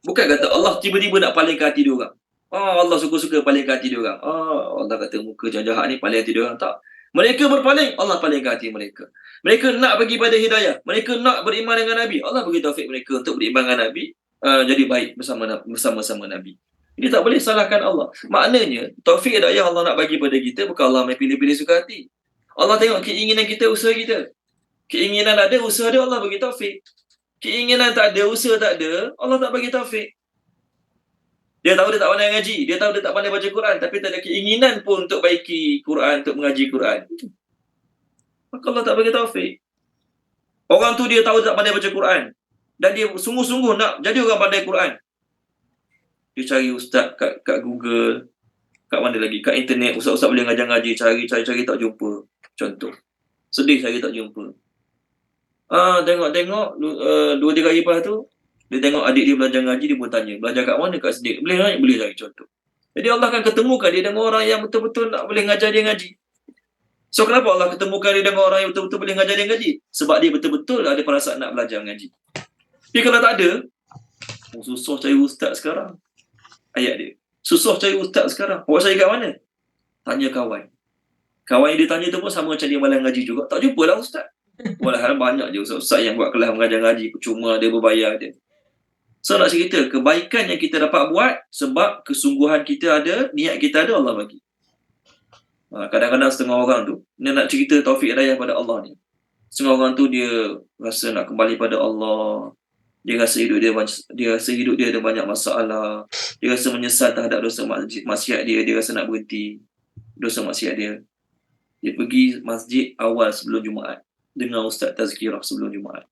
Bukan kata Allah tiba-tiba nak palingkan hati dia orang. Allah suka-suka palingkan hati dia orang. Allah kata muka jahat ni paling hati dia orang. Tak. Mereka berpaling, Allah palingkan hati mereka. Mereka nak bagi pada hidayah. Mereka nak beriman dengan Nabi. Allah bagi taufik mereka untuk beriman dengan Nabi. Jadi baik bersama-sama Nabi. Jadi tak boleh salahkan Allah. Maknanya, taufik hidayah Allah nak bagi pada kita, bukan Allah main pilih-pilih suka hati. Allah tengok keinginan kita, usaha kita. Keinginan ada, usaha ada, Allah bagi taufik. Keinginan tak ada, usaha tak ada, Allah tak bagi taufik. Dia tahu dia tak pandai ngaji, dia tahu dia tak pandai baca Quran, tapi tak ada keinginan pun untuk baiki Quran, untuk mengaji Quran. Maka Allah tak bagi taufik. Orang tu dia tahu dia tak pandai baca Quran, dan dia sungguh-sungguh nak jadi orang pandai Quran. Dia cari ustaz kat Google, kat mana lagi, kat internet, ustaz-ustaz boleh ngajar ngaji, cari tak jumpa. Contoh. Sedih cari tak jumpa. Tengok 2-3 hari lepas tu, dia tengok adik dia belajar ngaji, dia pun tanya, belajar kat mana, kat Sedik. Boleh cari contoh. Jadi Allah akan ketemukan dia dengan orang yang betul-betul nak boleh ngajar dia ngaji. So kenapa Allah ketemukan dia dengan orang yang betul-betul boleh ngajar dia ngaji? Sebab dia betul-betul ada perasaan nak belajar ngaji. Tapi kalau tak ada, susah cari ustaz sekarang. Ayat dia. Susah cari ustaz sekarang. Awak cari kat mana? Tanya kawan. Kawan yang dia tanya tu pun sama macam dia malas ngaji juga. Tak jumpa lah ustaz. Walhal banyak je ustaz yang buat kelas mengajar ngaji. Cuma dia berbayar dia. So nak cerita, kebaikan yang kita dapat buat sebab kesungguhan kita ada, niat kita ada, Allah bagi. Kadang-kadang setengah orang tu, dia nak cerita taufik hidayah pada Allah ni. Setengah orang tu dia rasa nak kembali pada Allah. Dia rasa hidup dia ada banyak masalah. Dia rasa menyesal terhadap dosa maksiat dia. Dia rasa nak berhenti dosa maksiat dia. Dia pergi masjid awal sebelum Jumaat, dengar ustaz tazkirah sebelum Jumaat.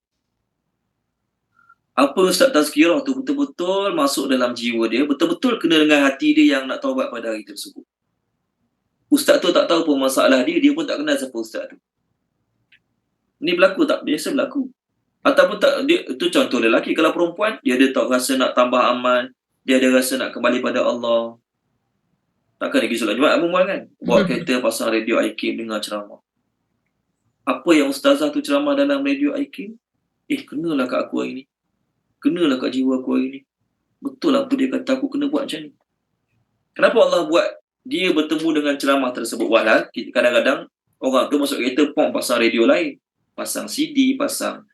Apa ustaz tazkirah tu betul-betul masuk dalam jiwa dia, betul-betul kena dengan hati dia yang nak taubat pada hari tersebut. Ustaz tu tak tahu pun masalah dia pun tak kenal siapa ustaz tu. Ni berlaku tak? Biasa berlaku. Ataupun tak, dia, itu contoh lelaki. Kalau perempuan, dia ada tak rasa nak tambah amal, dia ada rasa nak kembali pada Allah. Takkan dia pergi solat Jumaat perempuan kan? Bawa kereta, pasang radio IKIM, dengar ceramah. Apa yang ustazah tu ceramah dalam radio IKIM? Kenalah kat aku hari ni. Kenalah kat jiwa aku hari ni. Betul apa dia kata, aku kena buat macam ni. Kenapa Allah buat dia bertemu dengan ceramah tersebut? Walau kadang-kadang orang tu masuk kereta, pasang radio lain, pasang CD, pasang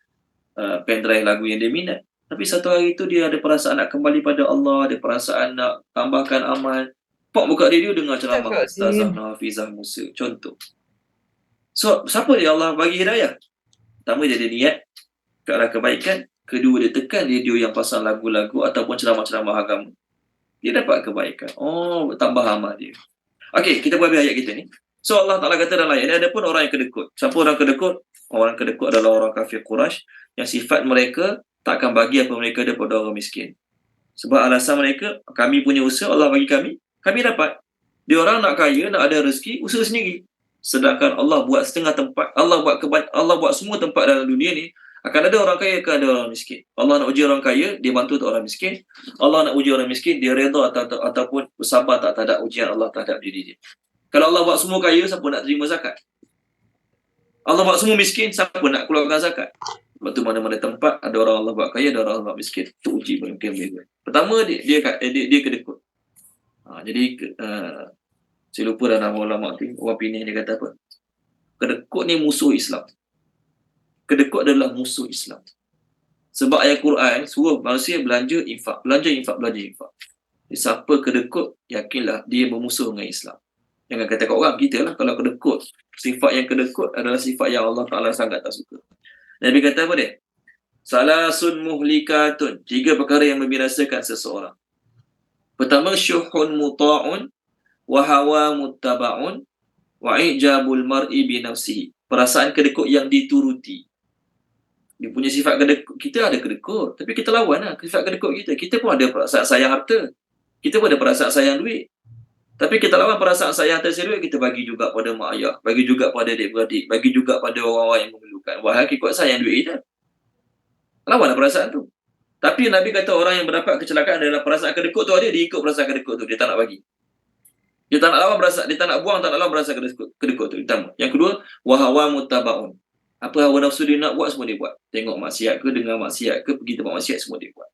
pendrive lagu yang dia minat. Tapi satu hari tu dia ada perasaan nak kembali pada Allah, ada perasaan nak tambahkan amal. Buka radio dengar ceramah Ustazah Nafizah Musa, contoh. So, siapa dia Allah bagi hidayah? Pertama dia ada niat ke arah kebaikan. Kedua dia tekan radio yang pasang lagu-lagu ataupun ceramah-ceramah agama. Dia dapat kebaikan. Tambah amal dia. Okey, kita buat ayat kita ni. So Allah Ta'ala kata dalam ayat ni, ada pun orang yang kedekut. Siapa orang kedekut? Orang kedekut adalah orang kafir Quraisy yang sifat mereka tak akan bagi apa mereka daripada orang miskin. Sebab alasan mereka, kami punya usaha, Allah bagi kami dapat. Dia orang nak kaya, nak ada rezeki, usaha sendiri. Sedangkan Allah buat setengah tempat, Allah buat semua tempat dalam dunia ni, akan ada orang kaya, akan ada orang miskin. Allah nak uji orang kaya, dia bantu untuk orang miskin. Allah nak uji orang miskin, dia redha ataupun bersabar tak terhadap ujian Allah terhadap diri dia. Kalau Allah buat semua kaya, siapa nak terima zakat? Allah buat semua miskin, siapa nak keluarkan zakat? Sebab tu mana-mana tempat, ada orang Allah buat kaya, ada orang Allah buat miskin. Itu uji mungkin. Pertama, dia kedekut. Jadi, saya lupa dah nama ulama tu, orang Penang dia kata apa? Kedekut ni musuh Islam. Kedekut adalah musuh Islam. Sebab ayat Quran suruh manusia belanja infak. Jadi siapa kedekut, yakinlah dia bermusuh dengan Islam. Jangan kata kat orang, kita lah kalau kedekut. Sifat yang kedekut adalah sifat yang Allah Ta'ala sangat tak suka. Nabi kata apa dia? Salasun muhlikatun. 3 perkara yang membinasakan seseorang. Pertama, syuhun muta'un wa hawa muttaba'un wa ijabul mar'i bi nafsihi. Perasaan kedekut yang dituruti. Dia punya sifat kedekut. Kita ada kedekut, tapi kita lawan lah sifat kedekut kita. Kita pun ada perasaan sayang harta. Kita pun ada perasaan sayang duit. Tapi kita lawan perasaan sayang harta duit, kita bagi juga pada mak ayah, bagi juga pada adik-beradik, bagi juga pada orang-orang yang memerlukan. Wahai ikut sayang duit kita. Lawanlah perasaan tu. Tapi Nabi kata orang yang mendapat kecelakaan adalah perasaan kedekut tu ada, dia ikut perasaan kedekut tu, dia tak nak bagi. Dia tak nak lawan perasaan, dia tak nak buang, tak nak lawan perasaan kedekut tu. Pertama. Yang kedua, wahawa mutaba'un. Apa hawa nafsu dia nak buat, semua dia buat. Tengok maksiat ke, dengar maksiat ke, pergi tempat maksiat, semua dia buat.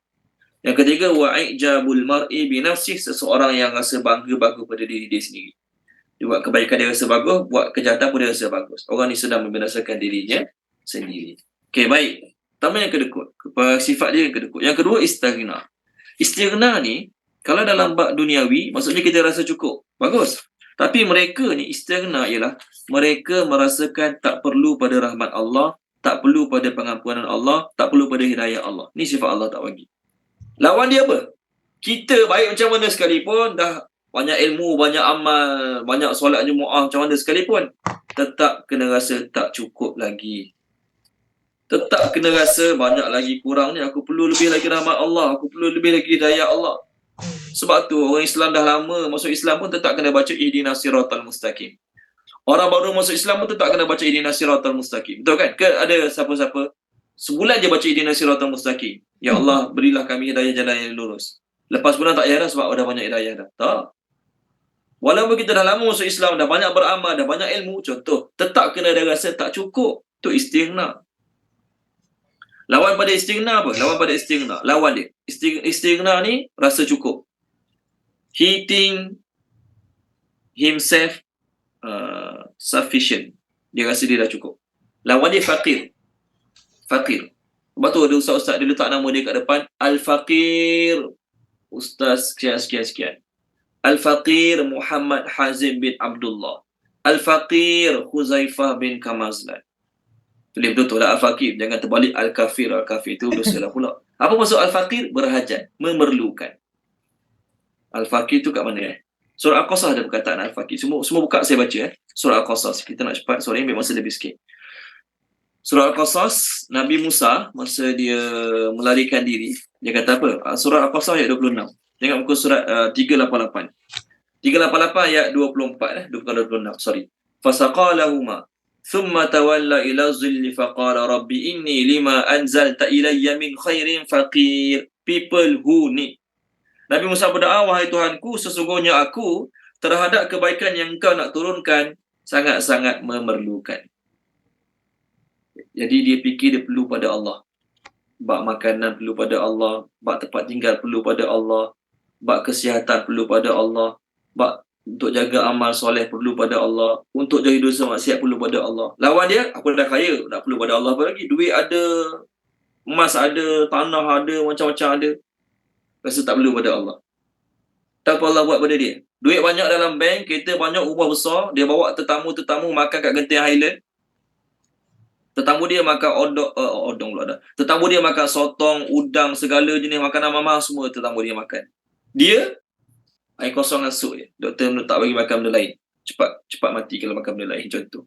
Yang ketiga, wa'ijabul mar'i bi nafsih. Seseorang yang rasa bangga pada diri dia sendiri. Dia buat kebaikan, dia rasa bagus, buat kejahatan pun dia rasa bagus. Orang ni sedang membinasakan dirinya sendiri. Okey, baik. Pertama yang kedekut. Sifat dia yang kedekut. Yang kedua, istighna. Istighna ni, kalau dalam bab duniawi, maksudnya kita rasa cukup. Bagus. Tapi mereka ni, istighna ialah mereka merasakan tak perlu pada rahmat Allah, tak perlu pada pengampunan Allah, tak perlu pada hidayah Allah. Ni sifat Allah tak bagi. Lawan dia apa? Kita baik macam mana sekalipun, dah banyak ilmu, banyak amal, banyak solat Jumaat macam mana sekalipun, tetap kena rasa tak cukup lagi. Tetap kena rasa banyak lagi kurang ni. Aku perlu lebih lagi rahmat Allah. Aku perlu lebih lagi hidayah Allah. Sebab tu orang Islam dah lama masuk Islam pun tetap kena baca ihdinas siratal mustaqim. Orang baru masuk Islam pun tetap kena baca ihdinas siratal mustaqim. Betul kan? Ke ada siapa-siapa sebulan je baca ihdinas siratal mustaqim. Ya Allah, berilah kami hidayah jalan yang lurus. Lepas bulan tak payah dah sebab dah banyak hidayah dah. Tak. Walaupun kita dah lama masuk Islam, dah banyak beramal, dah banyak ilmu, contoh, tetap kena ada rasa tak cukup. Tu istighna. Lawan pada istighna apa? Lawan pada istighna. Lawan dia. Istighna ni rasa cukup. He think himself sufficient. Dia rasa dia dah cukup. Lawan dia faqir. Faqir. Sebab tu ada ustaz-ustaz dia letak nama dia kat depan. Al-Faqir. Ustaz sekian. Al-Faqir Muhammad Hazim bin Abdullah. Al-Faqir Huzaifah bin Kamazlan. Tulis betul lah Al-Faqir. Jangan terbalik Al-Kafir. Al-Kafir itu dosa lah pula. Apa maksud Al-Faqir? Berhajat. Memerlukan. Al-Faqir tu kat mana Surah Al-Qasas ada perkataan Al-Faqir. Semua buka saya baca Surah Al-Qasas. Kita nak cepat. Sorry, ambil masa lebih sikit. Surah Al-Qasas, Nabi Musa masa dia melarikan diri, dia kata apa? Surah Al-Qasas ayat 26. Tengok muka surat 388. 388 ayat 24 bukan 26. Sorry. Fasaqalahuma thumma tawalla ila dhilli faqala rabbi inni lima anzalta ilayya min khairin faqir. People who need. Nabi Musa berdoa, wahai Tuhanku, sesungguhnya aku terhadap kebaikan yang engkau nak turunkan sangat-sangat memerlukan. Jadi dia fikir dia perlu pada Allah. Bak makanan perlu pada Allah, bak tempat tinggal perlu pada Allah, bak kesihatan perlu pada Allah, bak untuk jaga amal soleh perlu pada Allah, untuk jauhi dosa maksiat perlu pada Allah. Lawan dia, aku dah kaya, tak perlu pada Allah apa lagi. Duit ada, emas ada, tanah ada, macam-macam ada. Rasa tak perlu pada Allah. Tak apa Allah buat pada dia. Duit banyak dalam bank, kereta banyak, rumah besar, dia bawa tetamu-tetamu makan kat Genting Highland. Tetamu dia makan odong pula dah. Tetamu dia makan sotong, udang, segala jenis makanan mahal semua tetamu dia makan. Dia air kosong dengan sup je. Doktor tak bagi makan benda lain. Cepat mati kalau makan benda lain, contoh.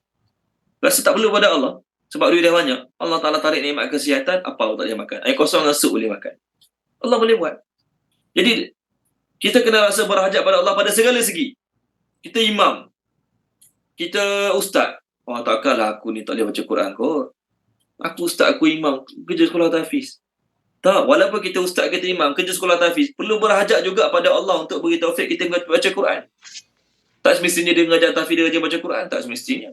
Rasa tak perlu pada Allah sebab duit dia banyak. Allah Taala tarik nikmat kesihatan, apa Allah tak boleh makan. Air kosong dengan sup boleh makan. Allah boleh buat. Jadi kita kena rasa berhajat pada Allah pada segala segi. Kita imam. Kita ustaz. Oh, takkanlah aku ni tak boleh baca Quran kot. Aku ustaz, aku imam, kerja sekolah tahfiz. Tak, walaupun kita ustaz, kita imam, kerja sekolah tahfiz, perlu berhajat juga pada Allah untuk beri taufik kita baca Quran. Tak semestinya dia mengajar tahfiz, dia baca Quran. Tak semestinya.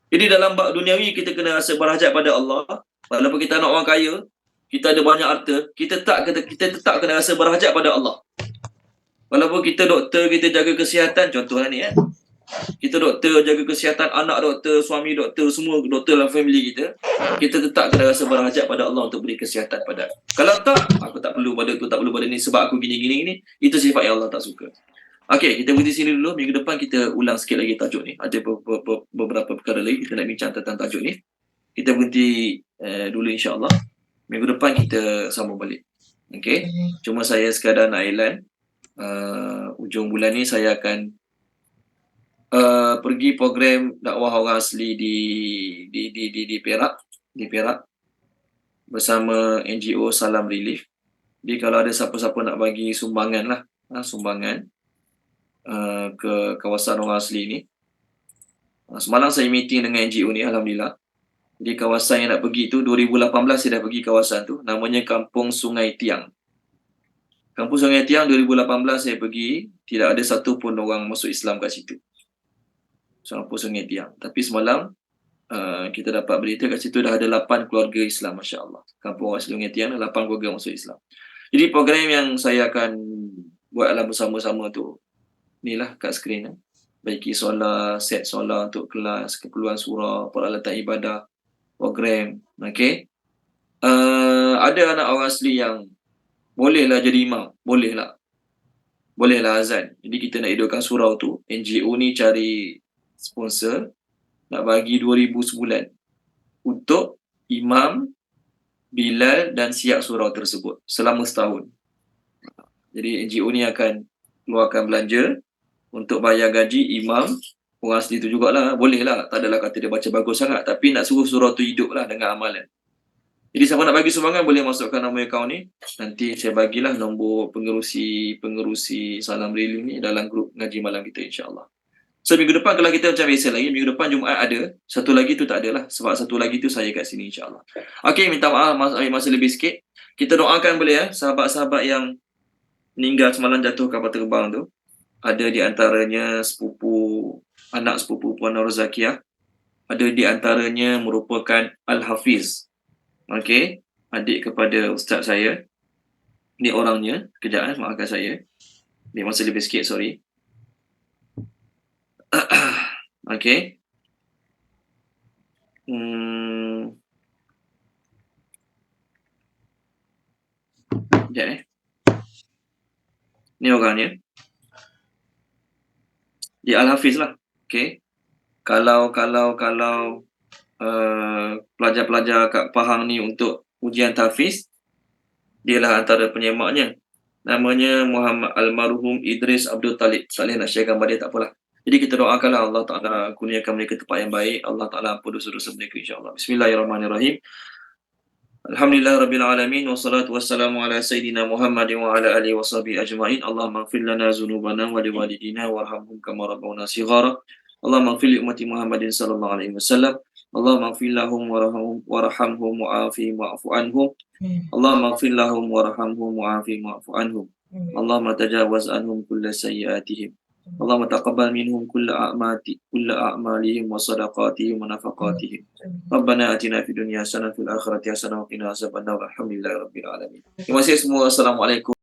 Jadi dalam bab duniawi, kita kena rasa berhajat pada Allah. Walaupun kita nak orang kaya, kita ada banyak harta, kita tetap kena rasa berhajat pada Allah. Walaupun kita doktor, kita jaga kesihatan, contohnya ni kita doktor, jaga kesihatan anak doktor, suami doktor, semua doktor dalam family kita tetap kena rasa berhajat pada Allah untuk beri kesihatan pada. Kalau tak, aku tak perlu pada tu, tak perlu pada ni sebab aku gini, itu sifat yang Allah tak suka. Okey, kita berhenti sini dulu. Minggu depan kita ulang sikit lagi tajuk ni. Ada beberapa perkara lagi kita nak bincang tentang tajuk ni. Kita berhenti dulu insya-Allah. Minggu depan kita sambung balik. Okey. Cuma saya sekadar nak iklan ujung bulan ni saya akan pergi program dakwah orang asli di Perak bersama NGO Salam Relief. Jadi kalau ada siapa-siapa nak bagi sumbangan lah, sumbangan ke kawasan orang asli ni. Semalam saya meeting dengan NGO ni, alhamdulillah. Jadi kawasan yang nak pergi tu 2018 saya dah pergi kawasan tu, namanya Kampung Sungai Tiang. Kampung Sungai Tiang 2018 saya pergi, tidak ada satu pun orang masuk Islam kat situ. Kampung Sungai Tiang. Tapi semalam kita dapat berita kat situ dah ada 8 keluarga Islam, masya-Allah. Kampung orang Sungai Tiang 8 keluarga masuk Islam. Jadi program yang saya akan buat bersama-sama tu inilah kat skrin. Baiki solar, set solar untuk kelas, keperluan surah, peralatan ibadah, program. Okey. Ada anak orang asli yang bolehlah jadi imam, bolehlah azan. Jadi kita nak hidupkan surau tu, NGO ni cari sponsor nak bagi 2,000 sebulan untuk imam, Bilal dan siap surau tersebut selama setahun. Jadi NGO ni akan keluarkan belanja untuk bayar gaji imam. Orang asli tu jugalah, boleh lah, tak adalah kata dia baca bagus sangat, tapi nak suruh surah tu hidup lah dengan amalan. Jadi siapa nak bagi sumbangan boleh masukkan nombor akaun ni. Nanti saya bagilah nombor pengerusi Salam Relief ni dalam grup ngaji malam kita, insyaAllah. So minggu depan kalau kita macam biasa lagi, minggu depan Jumaat ada, satu lagi tu tak ada lah, sebab satu lagi tu saya kat sini, insyaAllah. Okey, minta maaf ambil masa lebih sikit. Kita doakan boleh ya, sahabat-sahabat yang meninggal semalam jatuh kapal terbang tu. Ada di antaranya anak sepupu Puan Nur Zakiah. Ada di antaranya merupakan Al-Hafiz. Okey, adik kepada ustaz saya. Ni orangnya, kejap maafkan saya. Ni masa lebih sikit, sorry. Okey. Sekejap Ni orangnya. Dia Al-Hafiz lah. Okey. Kalau pelajar-pelajar kat Pahang ni untuk ujian tahfiz, dialah antara penyemaknya. Namanya Muhammad Almarhum Idris Abdul Talib. Tak boleh nak share gambar dia, tak apalah. Jadi kita doakanlah Allah Ta'ala kurniakan mereka tempat yang baik. Allah Ta'ala ampun dosa-dosa mereka, insyaAllah. Bismillahirrahmanirrahim. Alhamdulillah Rabbil Alamin. Wassalatu wassalamu ala Sayyidina Muhammadin wa ala alihi wa sahbihi ajma'in. Allahumma gfir lana zunubana wa liwalidina warhamhum kama rabbawna shighara. Allahumma gfir li ummati Muhammadin sallallahu alaihi wasallam. Allahumma gfir lahum warhamhum wa'afihim wa'fu anhum. Allahumma gfir lahum warhamhum wa'afihim wa'fu anhum. Allahumma tajawaz anhum kulla sayyiatihim. Allahumma taqabbal minhum kulla a'malihim wa sadaqatihim wa nafaqatihim. Rabbana atina fid dunya hasanah fil akhirati hasanah wa qina azabannar. Alhamdulillahirabbil alamin. Terima kasih semua. Assalamualaikum.